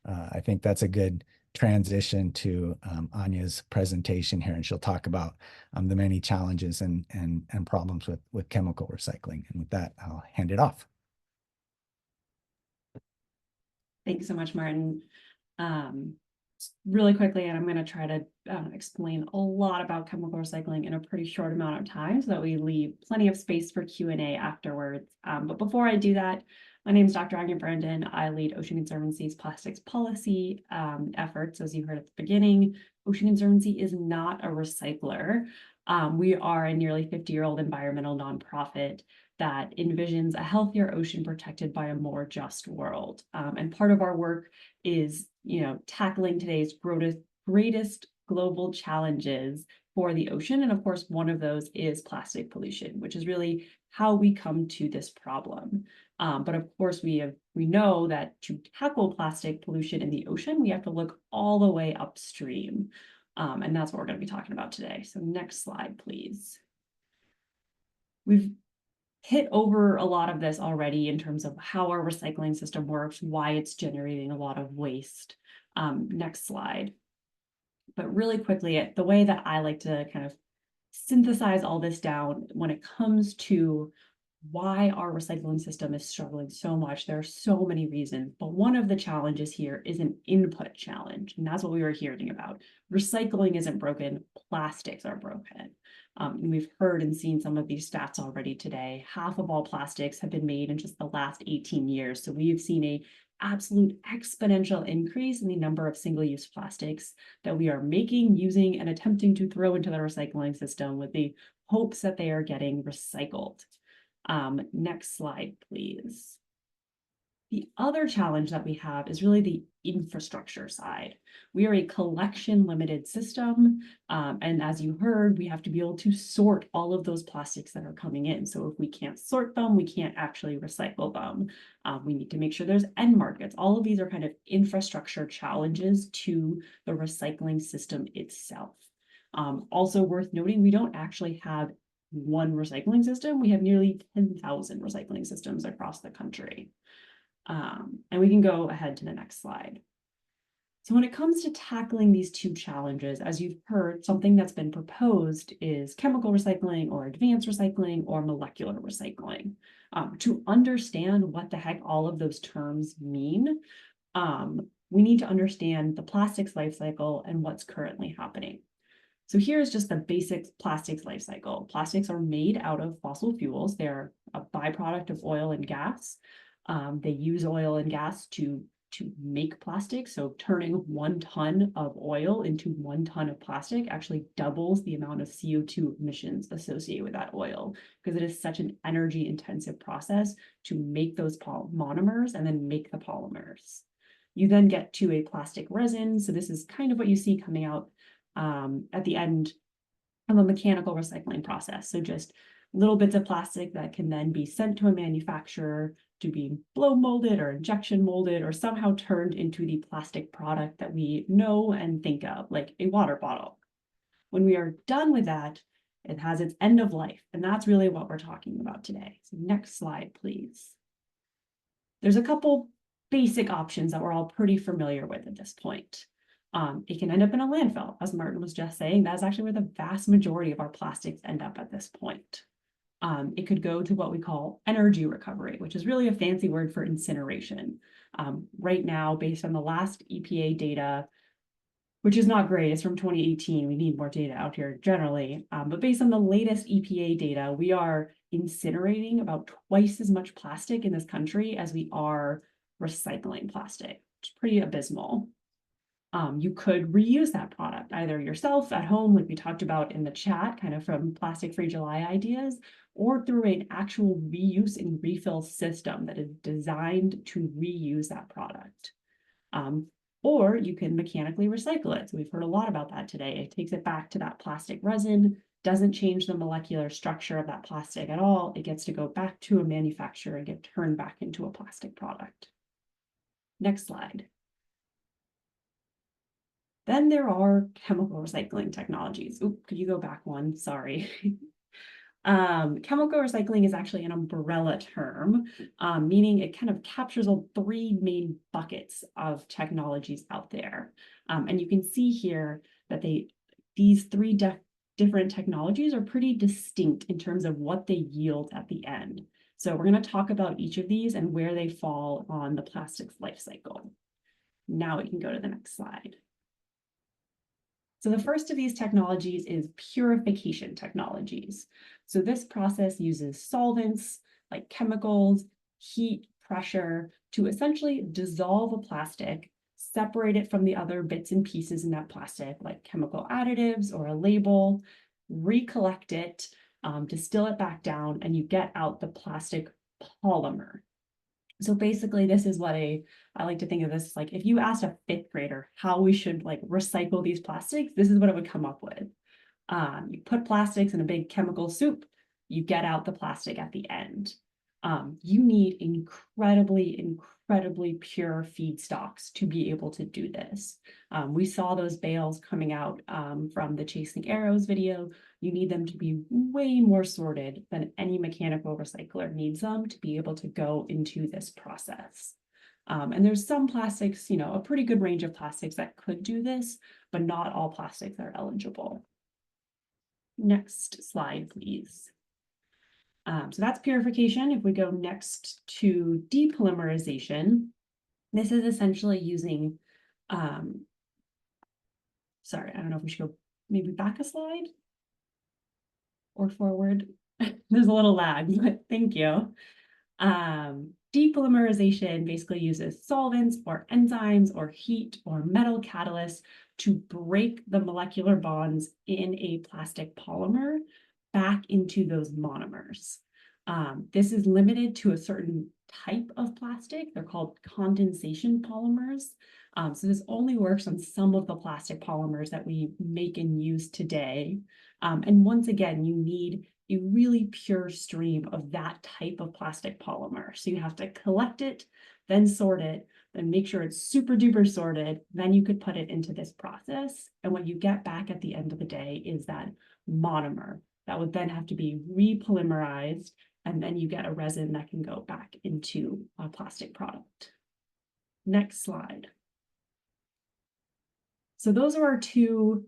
I think that's a good transition to Anja's presentation here, and she'll talk about the many challenges and problems with chemical recycling. And with that, I'll hand it off. Thanks so much, Martin. Really quickly, and I'm going to try to explain a lot about chemical recycling in a pretty short amount of time so that we leave plenty of space for Q&A afterwards. But before I do that, my name is Dr. Anja Brandon. I lead Ocean Conservancy's plastics policy efforts. As you heard at the beginning, Ocean Conservancy is not a recycler. We are a nearly 50-year-old environmental nonprofit that envisions a healthier ocean protected by a more just world. And part of our work is, tackling today's greatest global challenges for the ocean. And of course, one of those is plastic pollution, which is really how we come to this problem. But of course, we know that to tackle plastic pollution in the ocean, we have to look all the way upstream. And that's what we're going to be talking about today. So next slide, please. We've hit over a lot of this already in terms of how our recycling system works, why it's generating a lot of waste. Next slide. But really quickly, the way that I like to kind of synthesize all this down when it comes to why our recycling system is struggling so much, there are so many reasons, but one of the challenges here is an input challenge, and that's what we were hearing about. Recycling isn't broken, plastics are broken. And we've heard and seen some of these stats already today. Half of all plastics have been made in just the last 18 years. So we've seen an absolute exponential increase in the number of single-use plastics that we are making, using, and attempting to throw into the recycling system with the hopes that they are getting recycled. Next slide, please. The other challenge that we have is really the infrastructure side. We are a collection limited system. And as you heard, we have to be able to sort all of those plastics that are coming in. So if we can't sort them, we can't actually recycle them. We need to make sure there's end markets. All of these are kind of infrastructure challenges to the recycling system itself. Also worth noting, we don't actually have one recycling system. We have nearly 10,000 recycling systems across the country. And we can go ahead to the next slide. So when it comes to tackling these two challenges, as you've heard, something that's been proposed is chemical recycling or advanced recycling or molecular recycling. To understand what the heck all of those terms mean, we need to understand the plastics life cycle and what's currently happening. So here's just the basic plastics life cycle. Plastics are made out of fossil fuels. They're a byproduct of oil and gas. They use oil and gas to make plastic. So turning 1 ton of oil into 1 ton of plastic actually doubles the amount of CO2 emissions associated with that oil, because it is such an energy intensive process to make those monomers and then make the polymers. You then get to a plastic resin. So this is kind of what you see coming out at the end of a mechanical recycling process. So just little bits of plastic that can then be sent to a manufacturer to be blow molded or injection molded or somehow turned into the plastic product that we know and think of, like a water bottle. When we are done with that, it has its end of life. And that's really what we're talking about today. So next slide, please. There's a couple basic options that we're all pretty familiar with at this point. It can end up in a landfill, as Martin was just saying. That's actually where the vast majority of our plastics end up at this point. It could go to what we call energy recovery, which is really a fancy word for incineration. Right now, based on the last EPA data, which is not great, it's from 2018. We need more data out here generally. But based on the latest EPA data, we are incinerating about twice as much plastic in this country as we are recycling plastic. It's pretty abysmal. You could reuse that product either yourself at home, like we talked about in the chat, kind of from Plastic Free July ideas, or through an actual reuse and refill system that is designed to reuse that product. Or you can mechanically recycle it. So we've heard a lot about that today. It takes it back to that plastic resin, doesn't change the molecular structure of that plastic at all. It gets to go back to a manufacturer and get turned back into a plastic product. Next slide. Then there are chemical recycling technologies. Oop, could you go back one? Sorry. Chemical recycling is actually an umbrella term, meaning it kind of captures all three main buckets of technologies out there. And you can see here that these three different technologies are pretty distinct in terms of what they yield at the end. So we're going to talk about each of these and where they fall on the plastics life cycle. Now we can go to the next slide. So the first of these technologies is purification technologies. So this process uses solvents like chemicals, heat, pressure to essentially dissolve a plastic, separate it from the other bits and pieces in that plastic like chemical additives or a label, recollect it, distill it back down, and you get out the plastic polymer. So basically, this is what I like to think of this like if you asked a fifth grader how we should like recycle these plastics, this is what it would come up with. You put plastics in a big chemical soup, you get out the plastic at the end. You need incredibly pure feedstocks to be able to do this. We saw those bales coming out from the Chasing Arrows video. You need them to be way more sorted than any mechanical recycler needs them to be able to go into this process. And there's some plastics, you know, a pretty good range of plastics that could do this, but not all plastics are eligible. Next slide, please. So that's purification. If we go next to depolymerization, this is essentially using, sorry, I don't know if we should go maybe back a slide or forward. There's a little lag, but thank you. Depolymerization basically uses solvents or enzymes or heat or metal catalysts to break the molecular bonds in a plastic polymer back into those monomers. This is limited to a certain type of plastic. They're called condensation polymers. So this only works on some of the plastic polymers that we make and use today. And once again, you need a really pure stream of that type of plastic polymer. So you have to collect it, then sort it, then make sure it's super duper sorted. Then you could put it into this process. And what you get back at the end of the day is that monomer that would then have to be repolymerized. And then you get a resin that can go back into a plastic product. Next slide. So those are our two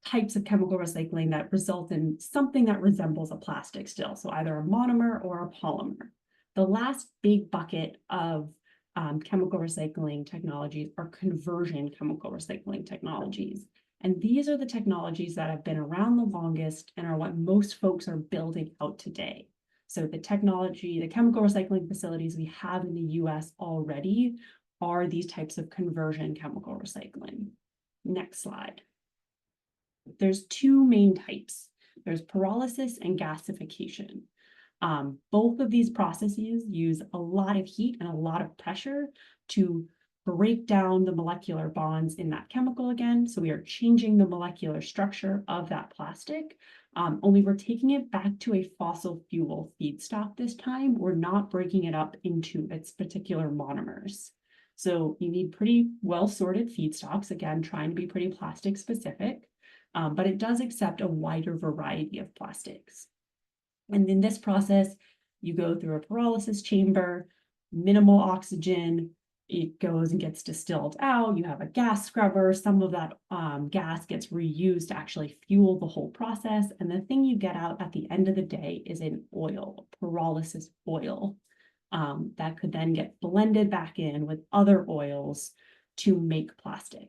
types of chemical recycling that result in something that resembles a plastic still. So either a monomer or a polymer. The last big bucket of chemical recycling technologies are conversion chemical recycling technologies. And these are the technologies that have been around the longest and are what most folks are building out today. So the technology, the chemical recycling facilities we have in the US already are these types of conversion chemical recycling. Next slide. There's two main types. There's pyrolysis and gasification. Both of these processes use a lot of heat and a lot of pressure to break down the molecular bonds in that chemical again. So we are changing the molecular structure of that plastic, only we're taking it back to a fossil fuel feedstock this time. We're not breaking it up into its particular monomers. So you need pretty well sorted feedstocks, again, trying to be pretty plastic specific, but it does accept a wider variety of plastics. And in this process, you go through a pyrolysis chamber, minimal oxygen, it goes and gets distilled out. You have a gas scrubber. Some of that gas gets reused to actually fuel the whole process. And the thing you get out at the end of the day is an oil, pyrolysis oil, that could then get blended back in with other oils to make plastic.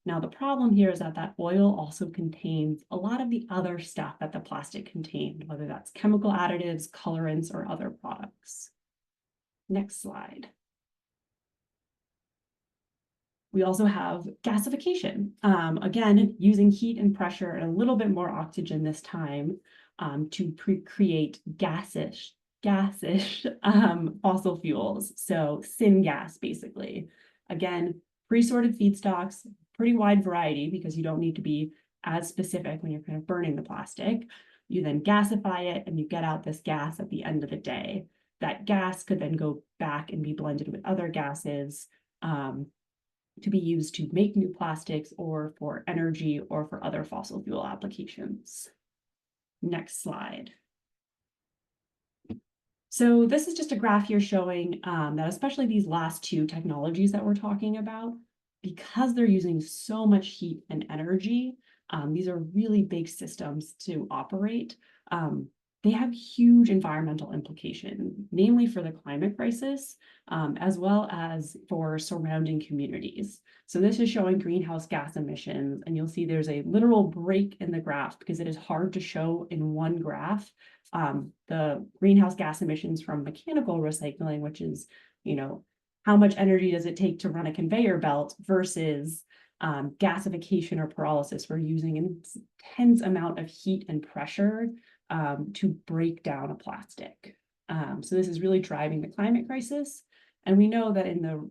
Now, the problem here is that that oil also contains a lot of the other stuff that the plastic contained, whether that's chemical additives, colorants, or other products. Next slide. We also have gasification. Again, using heat and pressure and a little bit more oxygen this time to create gasish fossil fuels. So syngas, basically. Again, pre-sorted feedstocks, pretty wide variety because you don't need to be as specific when you're kind of burning the plastic. You then gasify it and you get out this gas at the end of the day. That gas could then go back and be blended with other gases to be used to make new plastics or for energy or for other fossil fuel applications. Next slide. So this is just a graph here showing that especially these last two technologies that we're talking about, because they're using so much heat and energy, these are really big systems to operate. They have huge environmental implications, namely for the climate crisis, as well as for surrounding communities. So this is showing greenhouse gas emissions, and you'll see there's a literal break in the graph because it is hard to show in one graph the greenhouse gas emissions from mechanical recycling, which is, how much energy does it take to run a conveyor belt versus gasification or pyrolysis. We're using an intense amount of heat and pressure to break down a plastic. So this is really driving the climate crisis. And we know that in the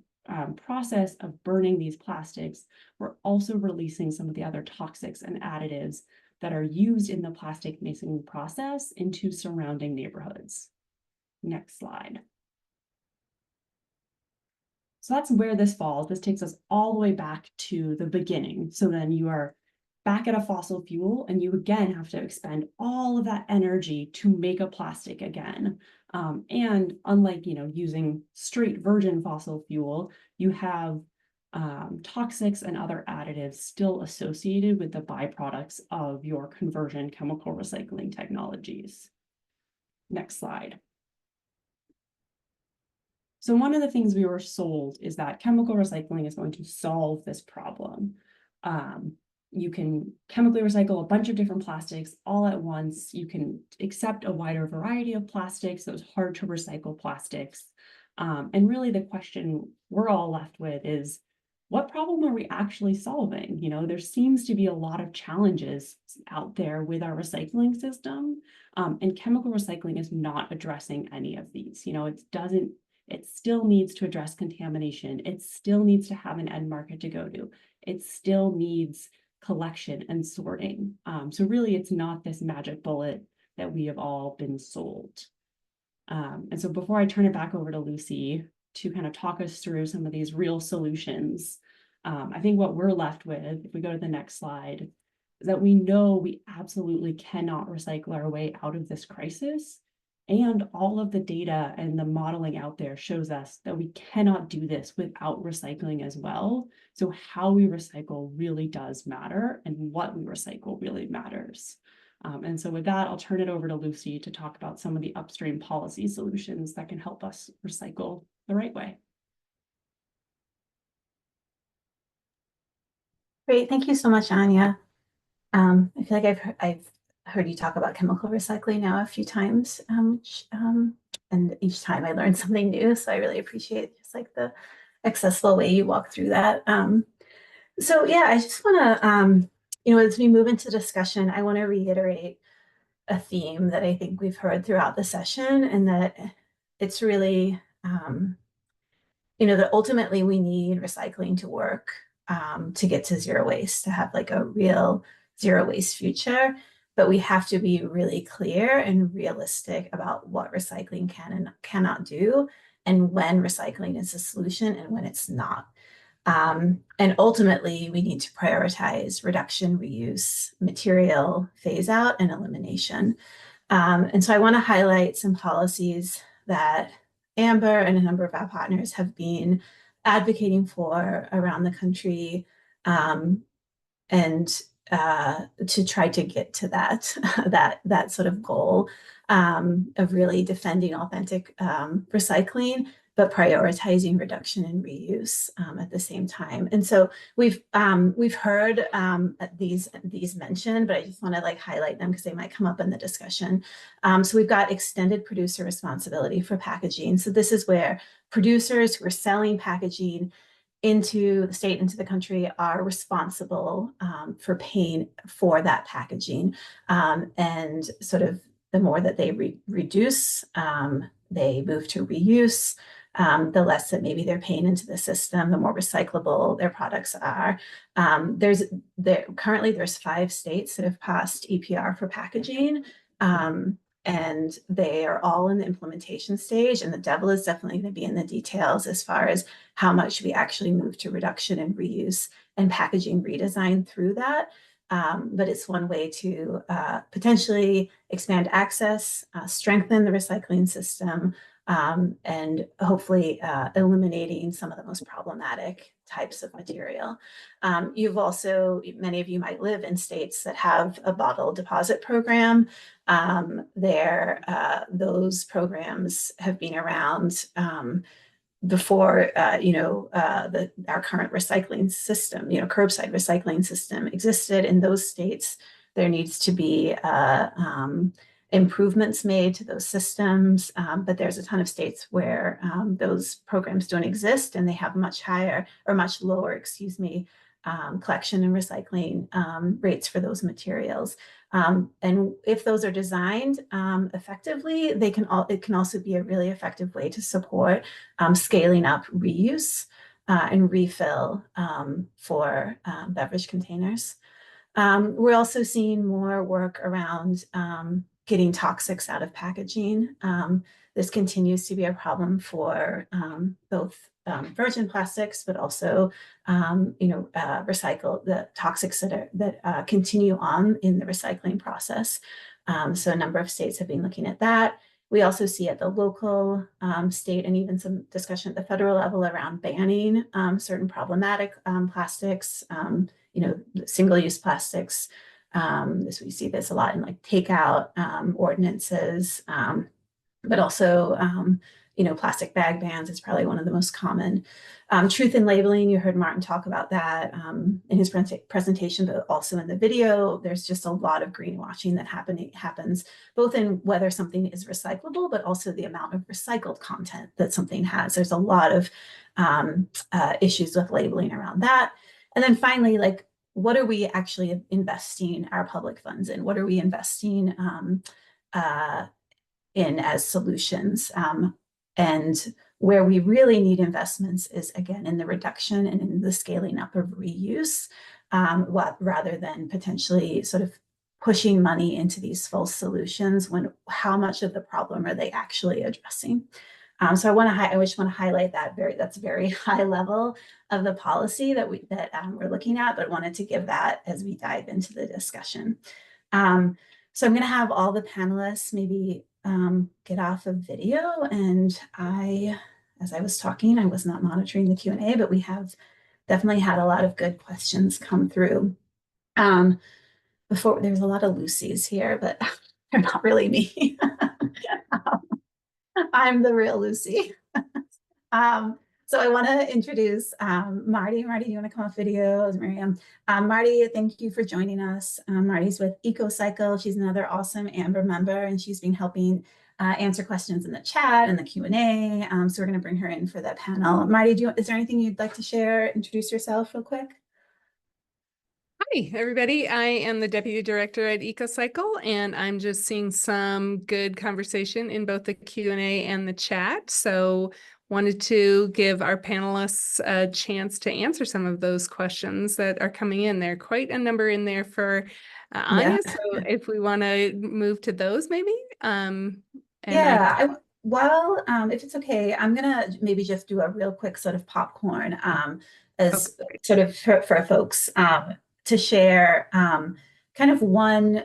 process of burning these plastics, we're also releasing some of the other toxics and additives that are used in the plastic making process into surrounding neighborhoods. Next slide. So that's where this falls. This takes us all the way back to the beginning. So then you are back at a fossil fuel and you again have to expend all of that energy to make a plastic again. And unlike, using straight virgin fossil fuel, you have toxics and other additives still associated with the byproducts of your conversion chemical recycling technologies. Next slide. So one of the things we were sold is that chemical recycling is going to solve this problem. You can chemically recycle a bunch of different plastics all at once. You can accept a wider variety of plastics, those hard to recycle plastics. And really the question we're all left with is, what problem are we actually solving? There seems to be a lot of challenges out there with our recycling system, and chemical recycling is not addressing any of these. It still needs to address contamination. It still needs to have an end market to go to. It still needs collection and sorting. So really, it's not this magic bullet that we have all been sold. And so before I turn it back over to Lucy to kind of talk us through some of these real solutions, I think what we're left with, if we go to the next slide, is that we know we absolutely cannot recycle our way out of this crisis. And all of the data and the modeling out there shows us that we cannot do this without recycling as well. So how we recycle really does matter, and what we recycle really matters. And so with that, I'll turn it over to Lucy to talk about some of the upstream policy solutions that can help us recycle the right way. Great, thank you so much, Anja. I feel like I've heard you talk about chemical recycling now a few times, and each time I learn something new. So I really appreciate just like the accessible way you walk through that. So yeah, I just want to, as we move into discussion, I want to reiterate a theme that I think we've heard throughout the session, and that it's really, that ultimately we need recycling to work to get to zero waste, to have like a real zero waste future. But we have to be really clear and realistic about what recycling can and cannot do, and when recycling is a solution and when it's not. And ultimately, we need to prioritize reduction, reuse, material phase out, and elimination. And so I want to highlight some policies that AMBR and a number of our partners have been advocating for around the country, and to try to get to that sort of goal of really defending authentic recycling, but prioritizing reduction and reuse at the same time. And so we've heard these mentioned, but I just want to like highlight them because they might come up in the discussion. So we've got extended producer responsibility for packaging. So this is where producers who are selling packaging into the state, into the country, are responsible for paying for that packaging. And sort of the more that they reduce, they move to reuse, the less that maybe they're paying into the system, the more recyclable their products are. Currently there's 5 states that have passed EPR for packaging. And they are all in the implementation stage, and the devil is definitely going to be in the details as far as how much we actually move to reduction and reuse and packaging redesign through that. But it's one way to potentially expand access, strengthen the recycling system, and hopefully eliminating some of the most problematic types of material. Many of you might live in states that have a bottle deposit program. Those programs have been around before our current recycling system, curbside recycling system existed in those states. There needs to be improvements made to those systems, but there's a ton of states where those programs don't exist, and they have much higher or much lower, collection and recycling rates for those materials. And if those are designed effectively, it can also be a really effective way to support scaling up reuse and refill for beverage containers. We're also seeing more work around getting toxics out of packaging. This continues to be a problem for both virgin plastics, but also recycle the toxics that continue on in the recycling process. So a number of states have been looking at that. We also see at the local, state, and even some discussion at the federal level around banning certain problematic plastics, single-use plastics. We see this a lot in like takeout ordinances, but also plastic bag bans is probably one of the most common. Truth in labeling, you heard Martin talk about that in his presentation, but also in the video. There's just a lot of greenwashing that happens, both in whether something is recyclable, but also the amount of recycled content that something has. There's a lot of issues with labeling around that. And then finally, like, what are we actually investing our public funds in? What are we investing in as solutions? And where we really need investments is, again, in the reduction and in the scaling up of reuse, rather than potentially sort of pushing money into these false solutions when how much of the problem are they actually addressing? So I just want to highlight that's very high level of the policy that we're looking at, but wanted to give that as we dive into the discussion. So I'm going to have all the panelists maybe get off of video, and as I was talking, I was not monitoring the Q&A, but we have definitely had a lot of good questions come through. There's a lot of Lucy's here, but they're not really me. I'm the real Lucy. So I want to introduce Marty. Marty, do you want to come off video? Miriam. Marty, thank you for joining us. Marty's with EcoCycle. She's another awesome AMBR member, and she's been helping answer questions in the chat and the Q&A. So we're going to bring her in for the panel. Marty, is there anything you'd like to share? Introduce yourself real quick. Hi, everybody. I am the Deputy Director at EcoCycle, and I'm just seeing some good conversation in both the Q&A and the chat. So wanted to give our panelists a chance to answer some of those questions that are coming in. There are quite a number in there for Anja. Yeah. So if we want to move to those maybe. If it's okay, I'm going to maybe just do a real quick sort of popcorn sort of for folks to share kind of one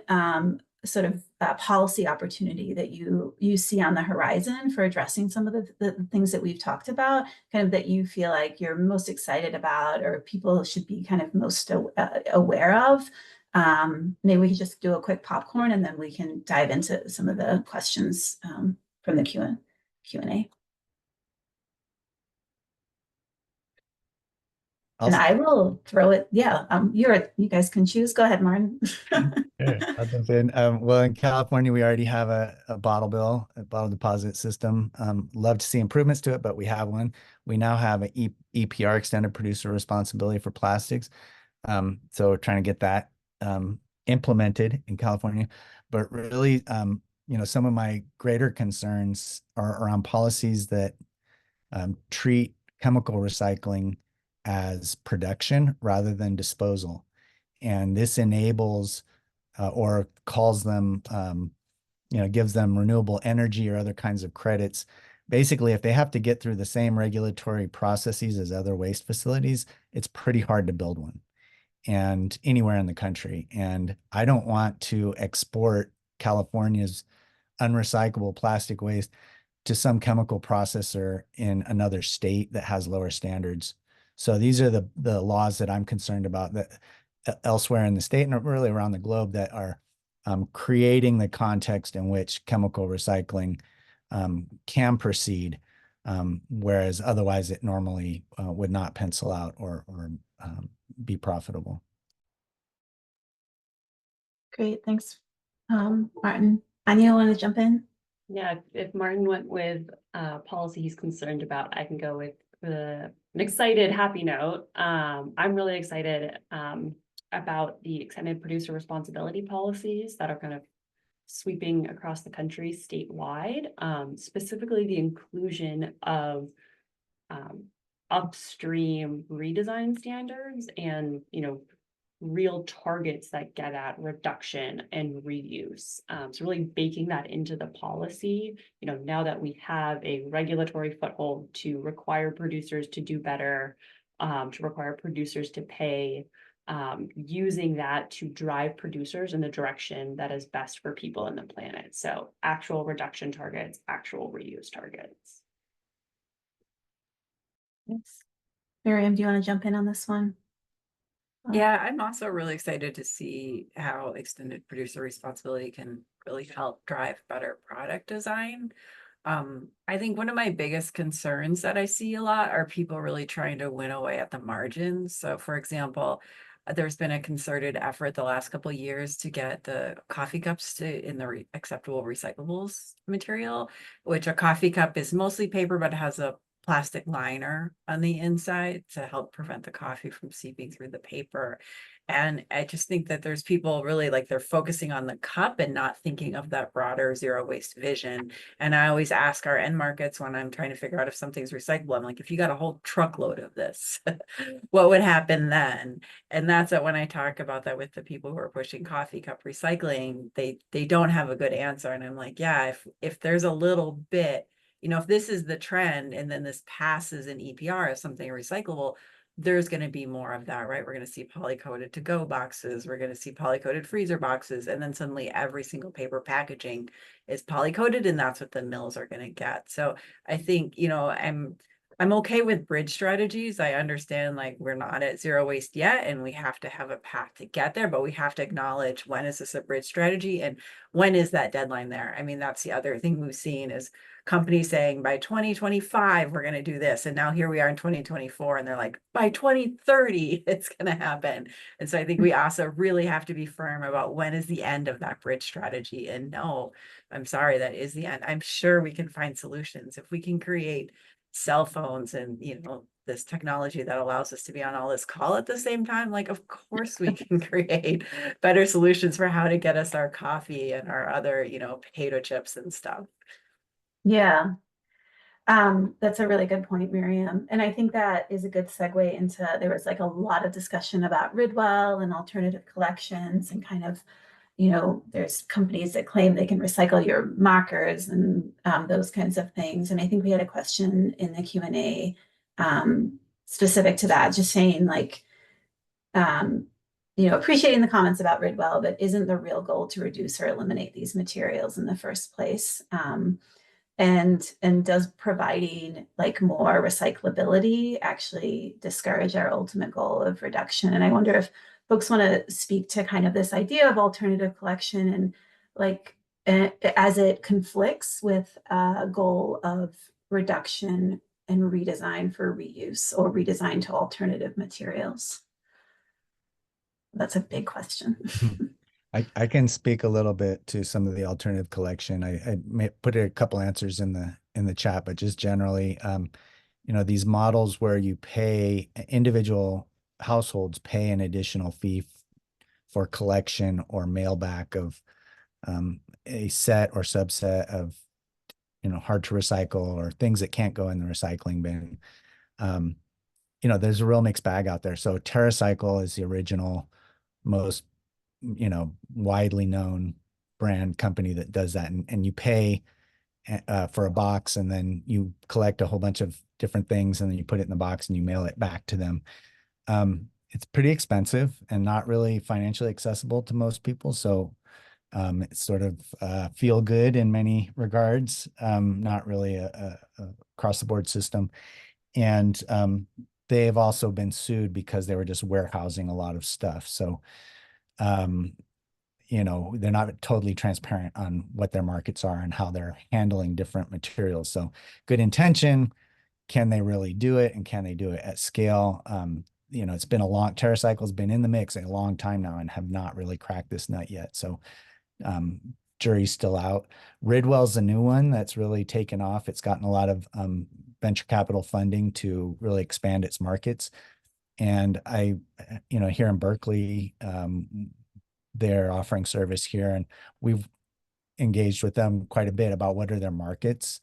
sort of policy opportunity that you see on the horizon for addressing some of the things that we've talked about, kind of that you feel like you're most excited about or people should be kind of most aware of. Maybe we could just do a quick popcorn and then we can dive into some of the questions from the Q&A. And I will throw it. Yeah, you guys can choose. Go ahead, Martin. Sure, I'll jump in. Well, in California, we already have a bottle bill, a bottle deposit system. Love to see improvements to it, but we have one. We now have an EPR, extended producer responsibility for plastics. So we're trying to get that implemented in California. But really, some of my greater concerns are around policies that treat chemical recycling as production rather than disposal. And this enables or calls them, gives them renewable energy or other kinds of credits. Basically, if they have to get through the same regulatory processes as other waste facilities, it's pretty hard to build one and anywhere in the country. And I don't want to export California's unrecyclable plastic waste to some chemical processor in another state that has lower standards. So these are the laws that I'm concerned about that elsewhere in the state and really around the globe that are creating the context in which chemical recycling can proceed, whereas otherwise it normally would not pencil out or be profitable. Great, thanks, Martin. Anja, want to jump in? Yeah, if Martin went with policy he's concerned about, I can go with an excited, happy note. I'm really excited about the extended producer responsibility policies that are kind of sweeping across the country statewide, specifically the inclusion of upstream redesign standards and, real targets that get at reduction and reuse. So really baking that into the policy, now that we have a regulatory foothold to require producers to do better, to require producers to pay, using that to drive producers in the direction that is best for people and the planet. So actual reduction targets, actual reuse targets. Yes. Miriam, do you want to jump in on this one? Yeah, I'm also really excited to see how extended producer responsibility can really help drive better product design. I think one of my biggest concerns that I see a lot are people really trying to win away at the margins. So for example, there's been a concerted effort the last couple of years to get the coffee cups in the acceptable recyclables material, which a coffee cup is mostly paper, but it has a plastic liner on the inside to help prevent the coffee from seeping through the paper. And I just think that there's people really they're focusing on the cup and not thinking of that broader zero waste vision. And I always ask our end markets when I'm trying to figure out if something's recyclable, I'm like, if you got a whole truckload of this, what would happen then? And that's when I talk about that with the people who are pushing coffee cup recycling, they don't have a good answer. And I'm like, yeah, if there's a little bit, if this is the trend and then this passes an EPR as something recyclable, there's going to be more of that, right? We're going to see poly-coated to-go boxes. We're going to see poly-coated freezer boxes. And then suddenly every single paper packaging is poly-coated, and that's what the mills are going to get. So I think, I'm okay with bridge strategies. I understand we're not at zero waste yet, and we have to have a path to get there, but we have to acknowledge when is this a bridge strategy and when is that deadline there? I mean, that's the other thing we've seen is companies saying by 2025, we're going to do this. And now here we are in 2024, and they're like, by 2030, it's going to happen. And so I think we also really have to be firm about when is the end of that bridge strategy. And no, I'm sorry, that is the end. I'm sure we can find solutions if we can create cell phones and this technology that allows us to be on all this call at the same time. Of course we can create better solutions for how to get us our coffee and our other potato chips and stuff. Yeah, that's a really good point, Miriam. And I think that is a good segue into, there was a lot of discussion about Ridwell and alternative collections and kind of, there's companies that claim they can recycle your markers and those kinds of things. And I think we had a question in the Q&A specific to that, just saying appreciating the comments about Ridwell, but isn't the real goal to reduce or eliminate these materials in the first place? And does providing more recyclability actually discourage our ultimate goal of reduction? And I wonder if folks want to speak to kind of this idea of alternative collection and as it conflicts with a goal of reduction and redesign for reuse or redesign to alternative materials? That's a big question. I can speak a little bit to some of the alternative collection. I may put a couple answers in the chat, but just generally, you know, these models where you pay individual households pay an additional fee for collection or mail back of a set or subset of, you know, hard to recycle or things that can't go in the recycling bin. You know, there's a real mixed bag out there. So TerraCycle is the original, most, you know, widely known brand company that does that. And you pay for a box, and then you collect a whole bunch of different things, and then you put it in the box and you mail it back to them. It's pretty expensive and not really financially accessible to most people. So it's sort of feel good in many regards, not really a across the board system. And they've also been sued because they were just warehousing a lot of stuff. So, you know, they're not totally transparent on what their markets are and how they're handling different materials. So good intention, can they really do it? And can they do it at scale? You know, it's been TerraCycle's been in the mix a long time now and have not really cracked this nut yet. So jury's still out. Ridwell's the new one that's really taken off. It's gotten a lot of venture capital funding to really expand its markets. And you know, here in Berkeley, they're offering service here, and we've engaged with them quite a bit about what are their markets.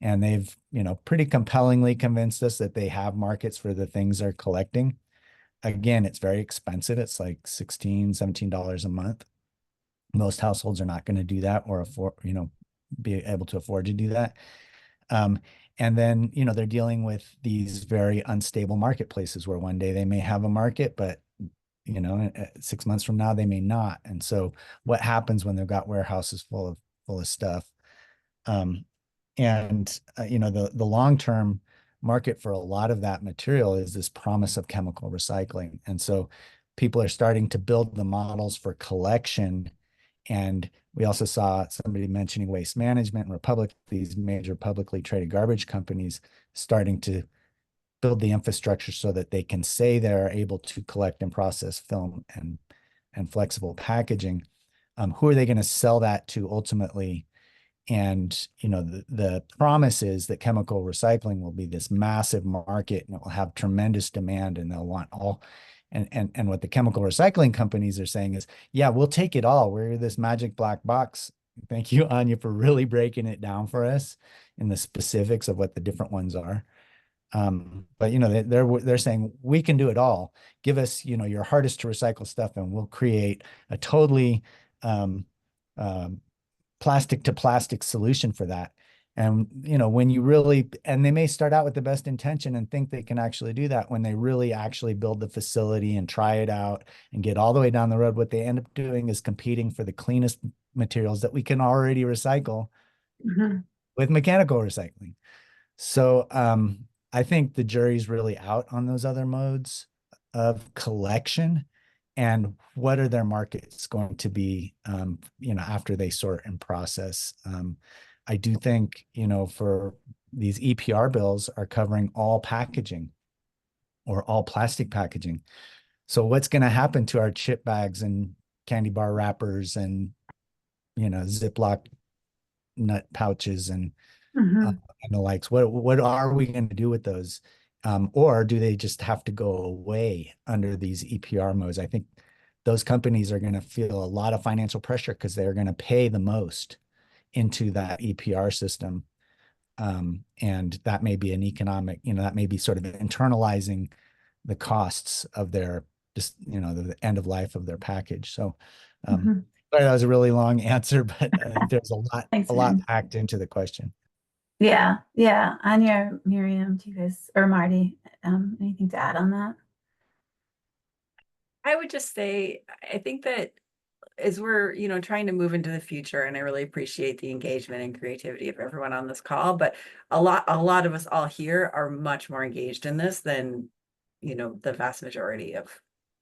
And they've, you know, pretty compellingly convinced us that they have markets for the things they're collecting. Again, it's very expensive. It's like $16, $17 a month. Most households are not going to do that or afford, you know, be able to afford to do that. And then, you know, they're dealing with these very unstable marketplaces where one day they may have a market, but, you know, 6 months from now, they may not. And so what happens when they've got warehouses full of stuff? You know, the long-term market for a lot of that material is this promise of chemical recycling. And so people are starting to build the models for collection. And we also saw somebody mentioning Waste Management and Republic, these major publicly traded garbage companies starting to build the infrastructure so that they can say they're able to collect and process film and flexible packaging. Who are they going to sell that to ultimately? And, you know, the promise is that chemical recycling will be this massive market and it will have tremendous demand, and they'll want all. And what the chemical recycling companies are saying is, yeah, we'll take it all. We're this magic black box. Thank you, Anja, for really breaking it down for us in the specifics of what the different ones are. But, you know, they're saying we can do it all. Give us, you know, your hardest to recycle stuff, and we'll create a totally plastic to plastic solution for that. And, you know, when you really, and they may start out with the best intention and think they can actually do that. When they really actually build the facility and try it out and get all the way down the road, what they end up doing is competing for the cleanest materials that we can already recycle with mechanical recycling. So I think the jury's really out on those other modes of collection. And what are their markets going to be, you know, after they sort and process? I do think, you know, for these EPR bills are covering all packaging or all plastic packaging. So what's going to happen to our chip bags and candy bar wrappers and, you know, Ziploc nut pouches and the likes? What are we going to do with those? Or do they just have to go away under these EPR modes? I think those companies are going to feel a lot of financial pressure because they're going to pay the most into that EPR system. And that may be an economic, you know, that may be sort of internalizing the costs of their, just, you know, the end of life of their package. So sorry, that was a really long answer, but there's a lot packed into the question. Yeah. Anja, Miriam, do you guys, or Marty, anything to add on that? I would just say, I think that as we're, you know, trying to move into the future, and I really appreciate the engagement and creativity of everyone on this call, but a lot of us all here are much more engaged in this than, you know, the vast majority of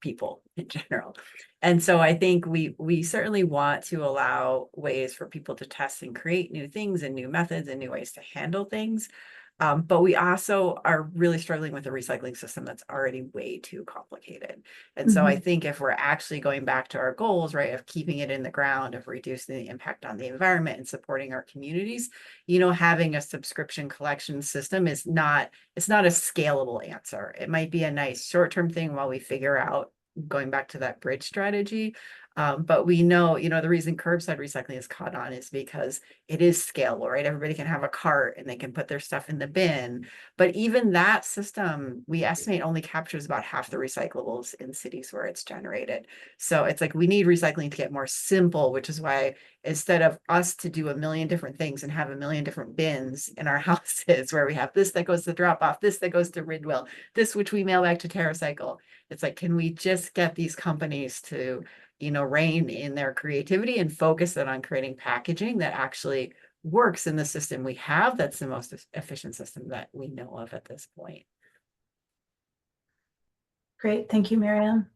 people in general. And so I think we certainly want to allow ways for people to test and create new things and new methods and new ways to handle things. But we also are really struggling with a recycling system that's already way too complicated. And so I think if we're actually going back to our goals, right, of keeping it in the ground, of reducing the impact on the environment and supporting our communities, having a subscription collection system is it's not a scalable answer. It might be a nice short-term thing while we figure out going back to that bridge strategy. But we know, the reason curbside recycling is caught on is because it is scalable, right? Everybody can have a cart and they can put their stuff in the bin. But even that system, we estimate, only captures about half the recyclables in cities where it's generated. So it's like we need recycling to get more simple, which is why instead of us to do a million different things and have a million different bins in our houses where we have this that goes to drop off, this that goes to Ridwell, this which we mail back to TerraCycle, it's like, can we just get these companies to rein in their creativity and focus it on creating packaging that actually works in the system we have? That's the most efficient system that we know of at this point. Great, thank you, Miriam.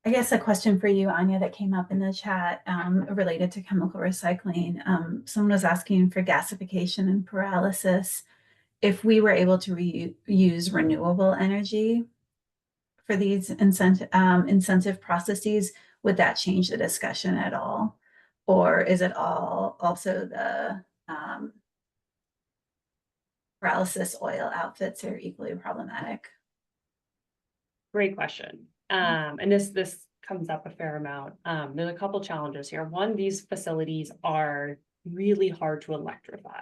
I guess a question for you, Anja, that came up in the chat related to chemical recycling. Someone was asking for gasification and pyrolysis. If we were able to use renewable energy for these incentive processes, would that change the discussion at all? Or is it all also the pyrolysis oil outfits are equally problematic? Great question. And this comes up a fair amount. There's a couple challenges here. One, these facilities are really hard to electrify.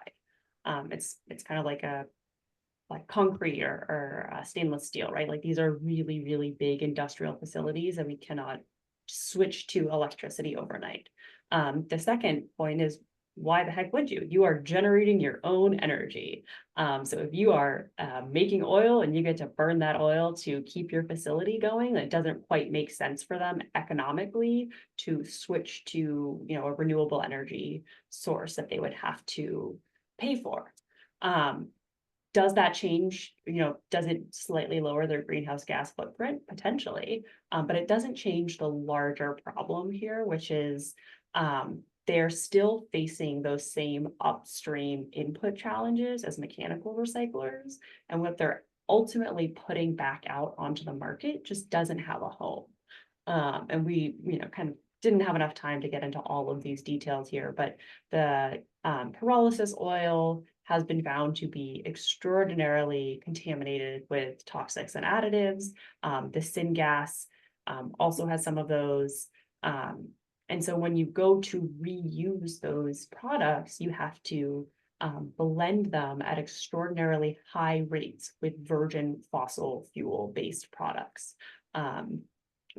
It's kind of like concrete or stainless steel, right? Like these are really, really big industrial facilities and we cannot switch to electricity overnight. The second point is, why the heck would you? You are generating your own energy. So if you are making oil and you get to burn that oil to keep your facility going, it doesn't quite make sense for them economically to switch to, a renewable energy source that they would have to pay for. Does that change, does it slightly lower their greenhouse gas footprint? Potentially, but it doesn't change the larger problem here, which is they're still facing those same upstream input challenges as mechanical recyclers. And what they're ultimately putting back out onto the market just doesn't have a home. And we, kind of didn't have enough time to get into all of these details here, but the pyrolysis oil has been found to be extraordinarily contaminated with toxics and additives. The syngas also has some of those. And so when you go to reuse those products, you have to blend them at extraordinarily high rates with virgin fossil fuel based products.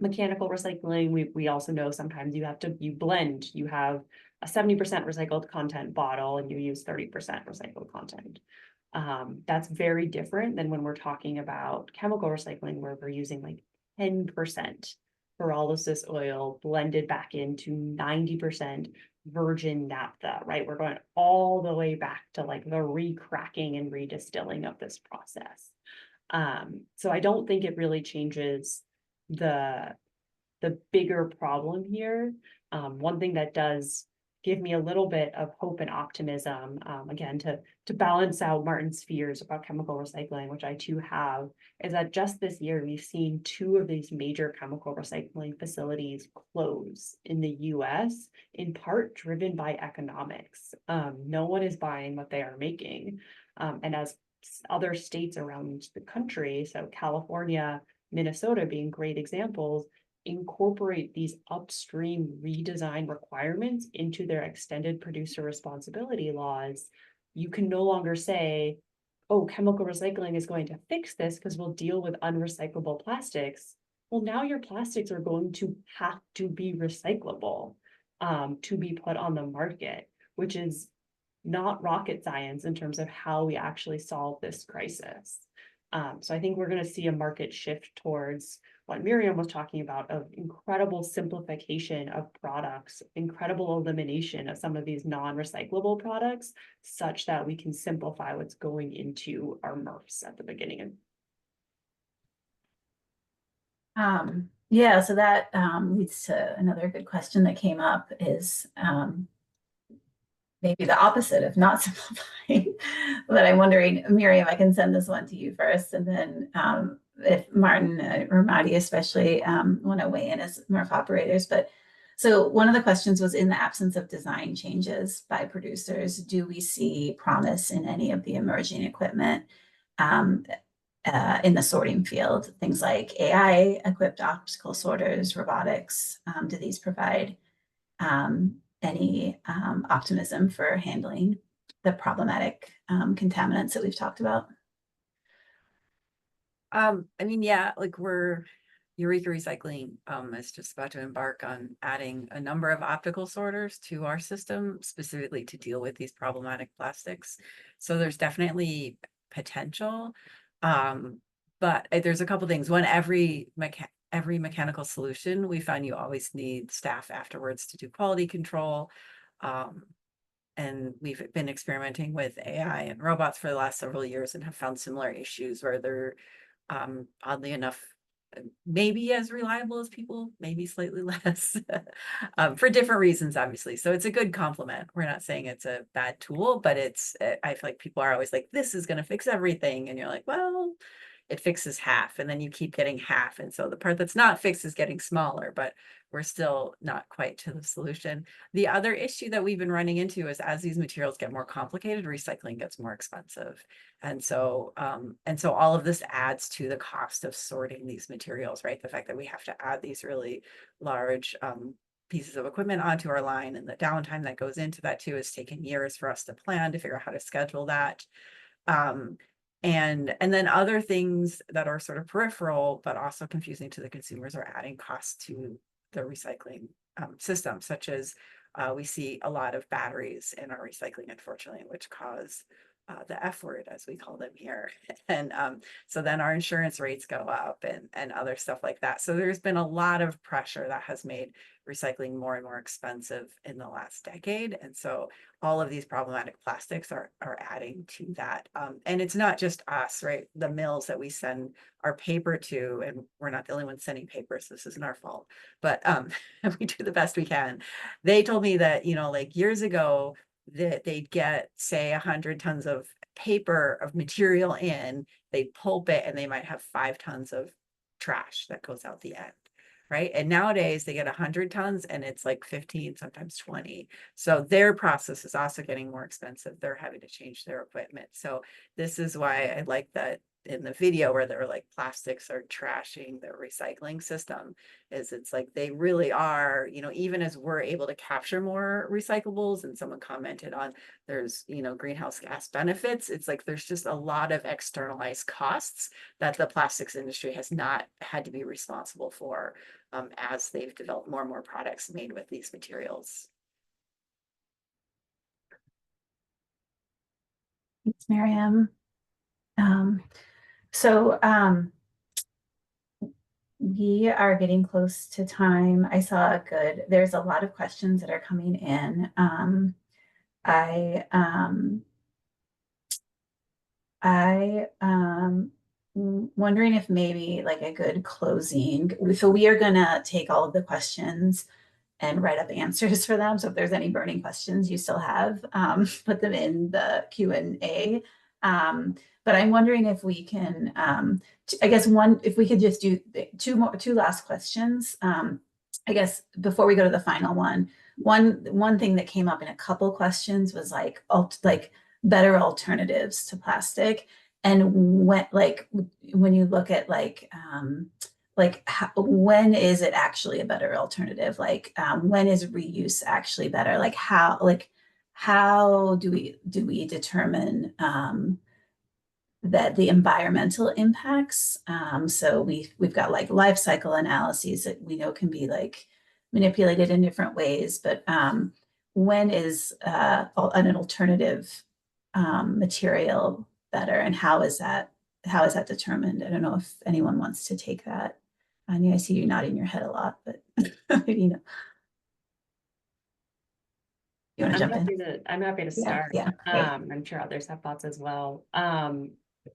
Mechanical recycling, we also know sometimes you blend, you have a 70% recycled content bottle and you use 30% recycled content. That's very different than when we're talking about chemical recycling, where we're using like 10% pyrolysis oil blended back into 90% virgin naphtha, right? We're going all the way back to like the re-cracking and redistilling of this process. So I don't think it really changes the bigger problem here. One thing that does give me a little bit of hope and optimism, again, to balance out Martin's fears about chemical recycling, which I too have, is that just this year, we've seen 2 of these major chemical recycling facilities close in the US, in part driven by economics. No one is buying what they are making. And as other states around the country, so California, Minnesota being great examples, incorporate these upstream redesign requirements into their extended producer responsibility laws, you can no longer say, oh, chemical recycling is going to fix this because we'll deal with unrecyclable plastics. Well, now your plastics are going to have to be recyclable to be put on the market, which is not rocket science in terms of how we actually solve this crisis. So I think we're going to see a market shift towards what Miriam was talking about, of incredible simplification of products, incredible elimination of some of these non-recyclable products, such that we can simplify what's going into our MRFs at the beginning. Yeah, so that leads to another good question that came up is maybe the opposite of not simplifying. But I'm wondering, Miriam, I can send this one to you first, and then if Martin or Madi especially want to weigh in as MRF operators. But so one of the questions was, in the absence of design changes by producers, do we see promise in any of the emerging equipment in the sorting field? Things like AI-equipped optical sorters, robotics. Do these provide any optimism for handling the problematic contaminants that we've talked about? I mean, yeah, like Eureka Recycling is just about to embark on adding a number of optical sorters to our system, specifically to deal with these problematic plastics. So there's definitely potential. But there's a couple things. One, every mechanical solution, we find you always need staff afterwards to do quality control. And we've been experimenting with AI and robots for the last several years and have found similar issues where they're oddly enough, maybe as reliable as people, maybe slightly less, for different reasons, obviously. So it's a good complement. We're not saying it's a bad tool, but I feel like people are always like, this is going to fix everything. And you're like, well, it fixes half, and then you keep getting half. And so the part that's not fixed is getting smaller, but we're still not quite to the solution. The other issue that we've been running into is, as these materials get more complicated, recycling gets more expensive. And so all of this adds to the cost of sorting these materials, right? The fact that we have to add these really large pieces of equipment onto our line, and the downtime that goes into that too is taking years for us to plan, to figure out how to schedule that. And then other things that are sort of peripheral, but also confusing to the consumers, are adding costs to the recycling system, such as we see a lot of batteries in our recycling, unfortunately, which cause the F word, as we call them here. And so then our insurance rates go up and other stuff like that. So there's been a lot of pressure that has made recycling more and more expensive in the last decade. And so all of these problematic plastics are adding to that. And it's not just us, right? The mills that we send our paper to, and we're not the only ones sending paper, so this isn't our fault, but we do the best we can. They told me that, like years ago, that they'd get, say, 100 tons of paper of material in, they'd pulp it, and they might have 5 tons of trash that goes out the end. Right. And nowadays they get 100 tons and it's like 15, sometimes 20. So their process is also getting more expensive. They're having to change their equipment. So this is why I like that in the video where they're like, plastics are trashing the recycling system, is it's like they really are, even as we're able to capture more recyclables, and someone commented on there's, greenhouse gas benefits. It's like there's just a lot of externalized costs that the plastics industry has not had to be responsible for as they've developed more and more products made with these materials. Thanks, Miriam. We are getting close to time. I saw there's a lot of questions that are coming in. Wondering if maybe like a good closing. So we are gonna take all of the questions and write up answers for them. So if there's any burning questions you still have, put them in the Q&A. But I'm wondering if we can, I guess if we could just do two last questions. I guess before we go to the final one thing that came up in a couple questions was like better alternatives to plastic. And when you look at when is it actually a better alternative? When is reuse actually better? How do we determine that the environmental impacts? So we've got like life cycle analyses that we know can be like manipulated in different ways, but when is an alternative material better, and how is that determined? I don't know if anyone wants to take that. Anja, I see you nodding your head a lot, but you want to jump in? I'm happy to start. Yeah. I'm sure others have thoughts as well.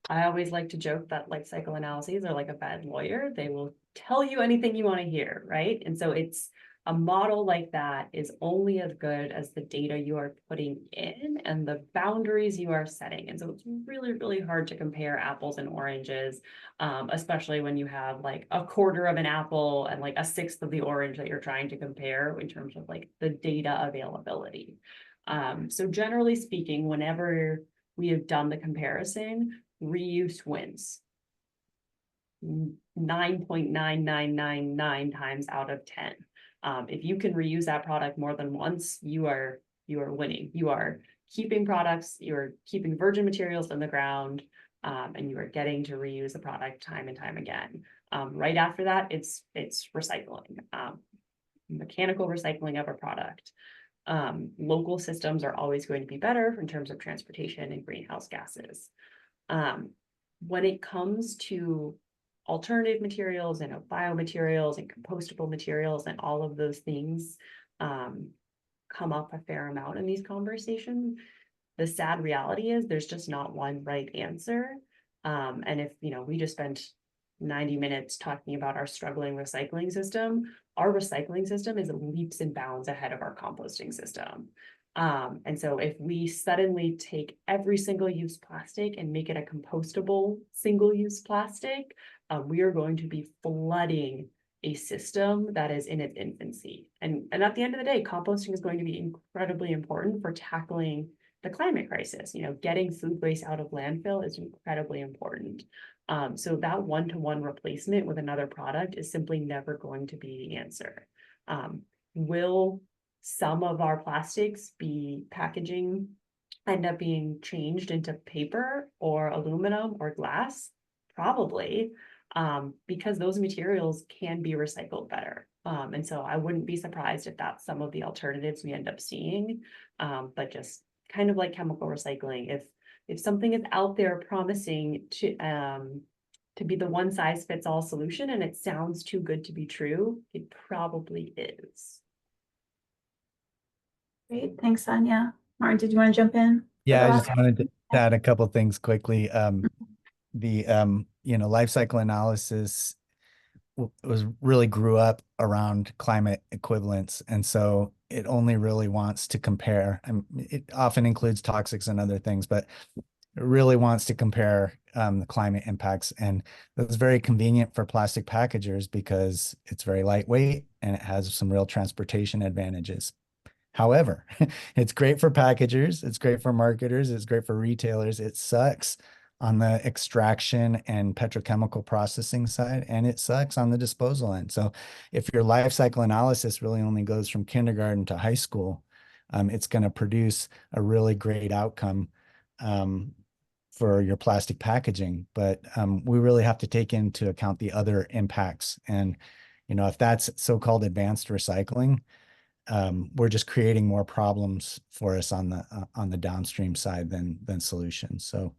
I always like to joke that life cycle analyses are like a bad lawyer. They will tell you anything you want to hear, right? And so it's a model like that is only as good as the data you are putting in and the boundaries you are setting. And so it's really, really hard to compare apples and oranges, especially when you have like a quarter of an apple and like a sixth of the orange that you're trying to compare in terms of like the data availability. So generally speaking, whenever we have done the comparison, reuse wins 9.9999 times out of 10. If you can reuse that product more than once, you are winning. You are keeping products, you're keeping virgin materials in the ground, and you are getting to reuse the product time and time again. Right after that, it's recycling, mechanical recycling of a product. Local systems are always going to be better in terms of transportation and greenhouse gases. When it comes to alternative materials and biomaterials and compostable materials and all of those things come up a fair amount in these conversations. The sad reality is there's just not one right answer. And if, we just spent 90 minutes talking about our struggling recycling system, our recycling system is leaps and bounds ahead of our composting system. And so if we suddenly take every single-use plastic and make it a compostable single-use plastic, we are going to be flooding a system that is in its infancy. And at the end of the day, composting is going to be incredibly important for tackling the climate crisis. Getting food waste out of landfill is incredibly important. So that one-to-one replacement with another product is simply never going to be the answer. Will some of our plastics packaging end up being changed into paper or aluminum or glass? Probably, because those materials can be recycled better. And so I wouldn't be surprised if that's some of the alternatives we end up seeing, but just kind of like chemical recycling. If something is out there promising to be the one size fits all solution and it sounds too good to be true, it probably is. Great, thanks, Anja. Martin, did you want to jump in? Yeah, I just wanted to add a couple things quickly. The life cycle analysis grew up around climate equivalence, and so it only really wants to compare. It often includes toxics and other things, but it really wants to compare the climate impacts, and that's very convenient for plastic packagers because it's very lightweight and it has some real transportation advantages. However, it's great for packagers, it's great for marketers, it's great for retailers. It sucks on the extraction and petrochemical processing side, and it sucks on the disposal end. So if your life cycle analysis really only goes from kindergarten to high school, it's going to produce a really great outcome for your plastic packaging. But we really have to take into account the other impacts. And, if that's so-called advanced recycling, we're just creating more problems for us on the downstream side than solutions. So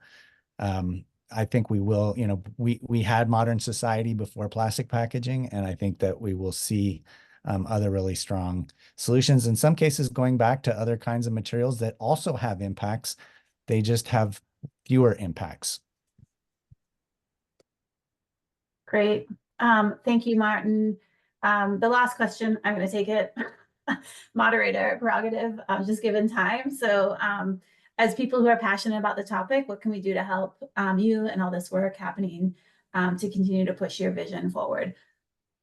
I think we will, we had modern society before plastic packaging, and I think that we will see other really strong solutions, in some cases going back to other kinds of materials that also have impacts. They just have fewer impacts. Great. Thank you, Martin. The last question, I'm going to take it. Moderator prerogative, just given time. So as people who are passionate about the topic, what can we do to help you and all this work happening to continue to push your vision forward?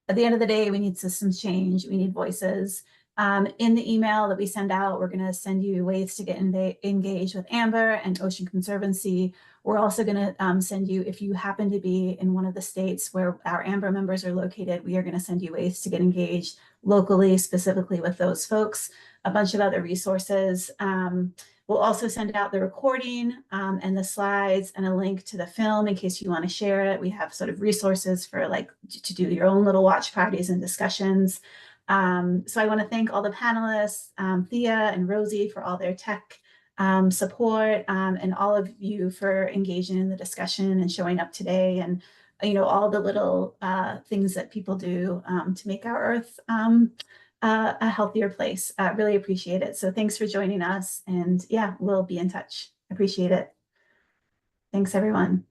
At the end of the day, we need systems change. We need voices. In the email that we send out, we're going to send you ways to get engaged with AMBR and Ocean Conservancy. We're also going to send you, if you happen to be in one of the states where our AMBR members are located, we are going to send you ways to get engaged locally, specifically with those folks, a bunch of other resources. We'll also send out the recording and the slides and a link to the film in case you want to share it. We have sort of resources for to do your own little watch parties and discussions. So I want to thank all the panelists, Thea and Rosie, for all their tech support, and all of you for engaging in the discussion and showing up today, and all the little things that people do to make our Earth a healthier place. Really appreciate it. So thanks for joining us, and yeah, we'll be in touch. Appreciate it. Thanks, everyone.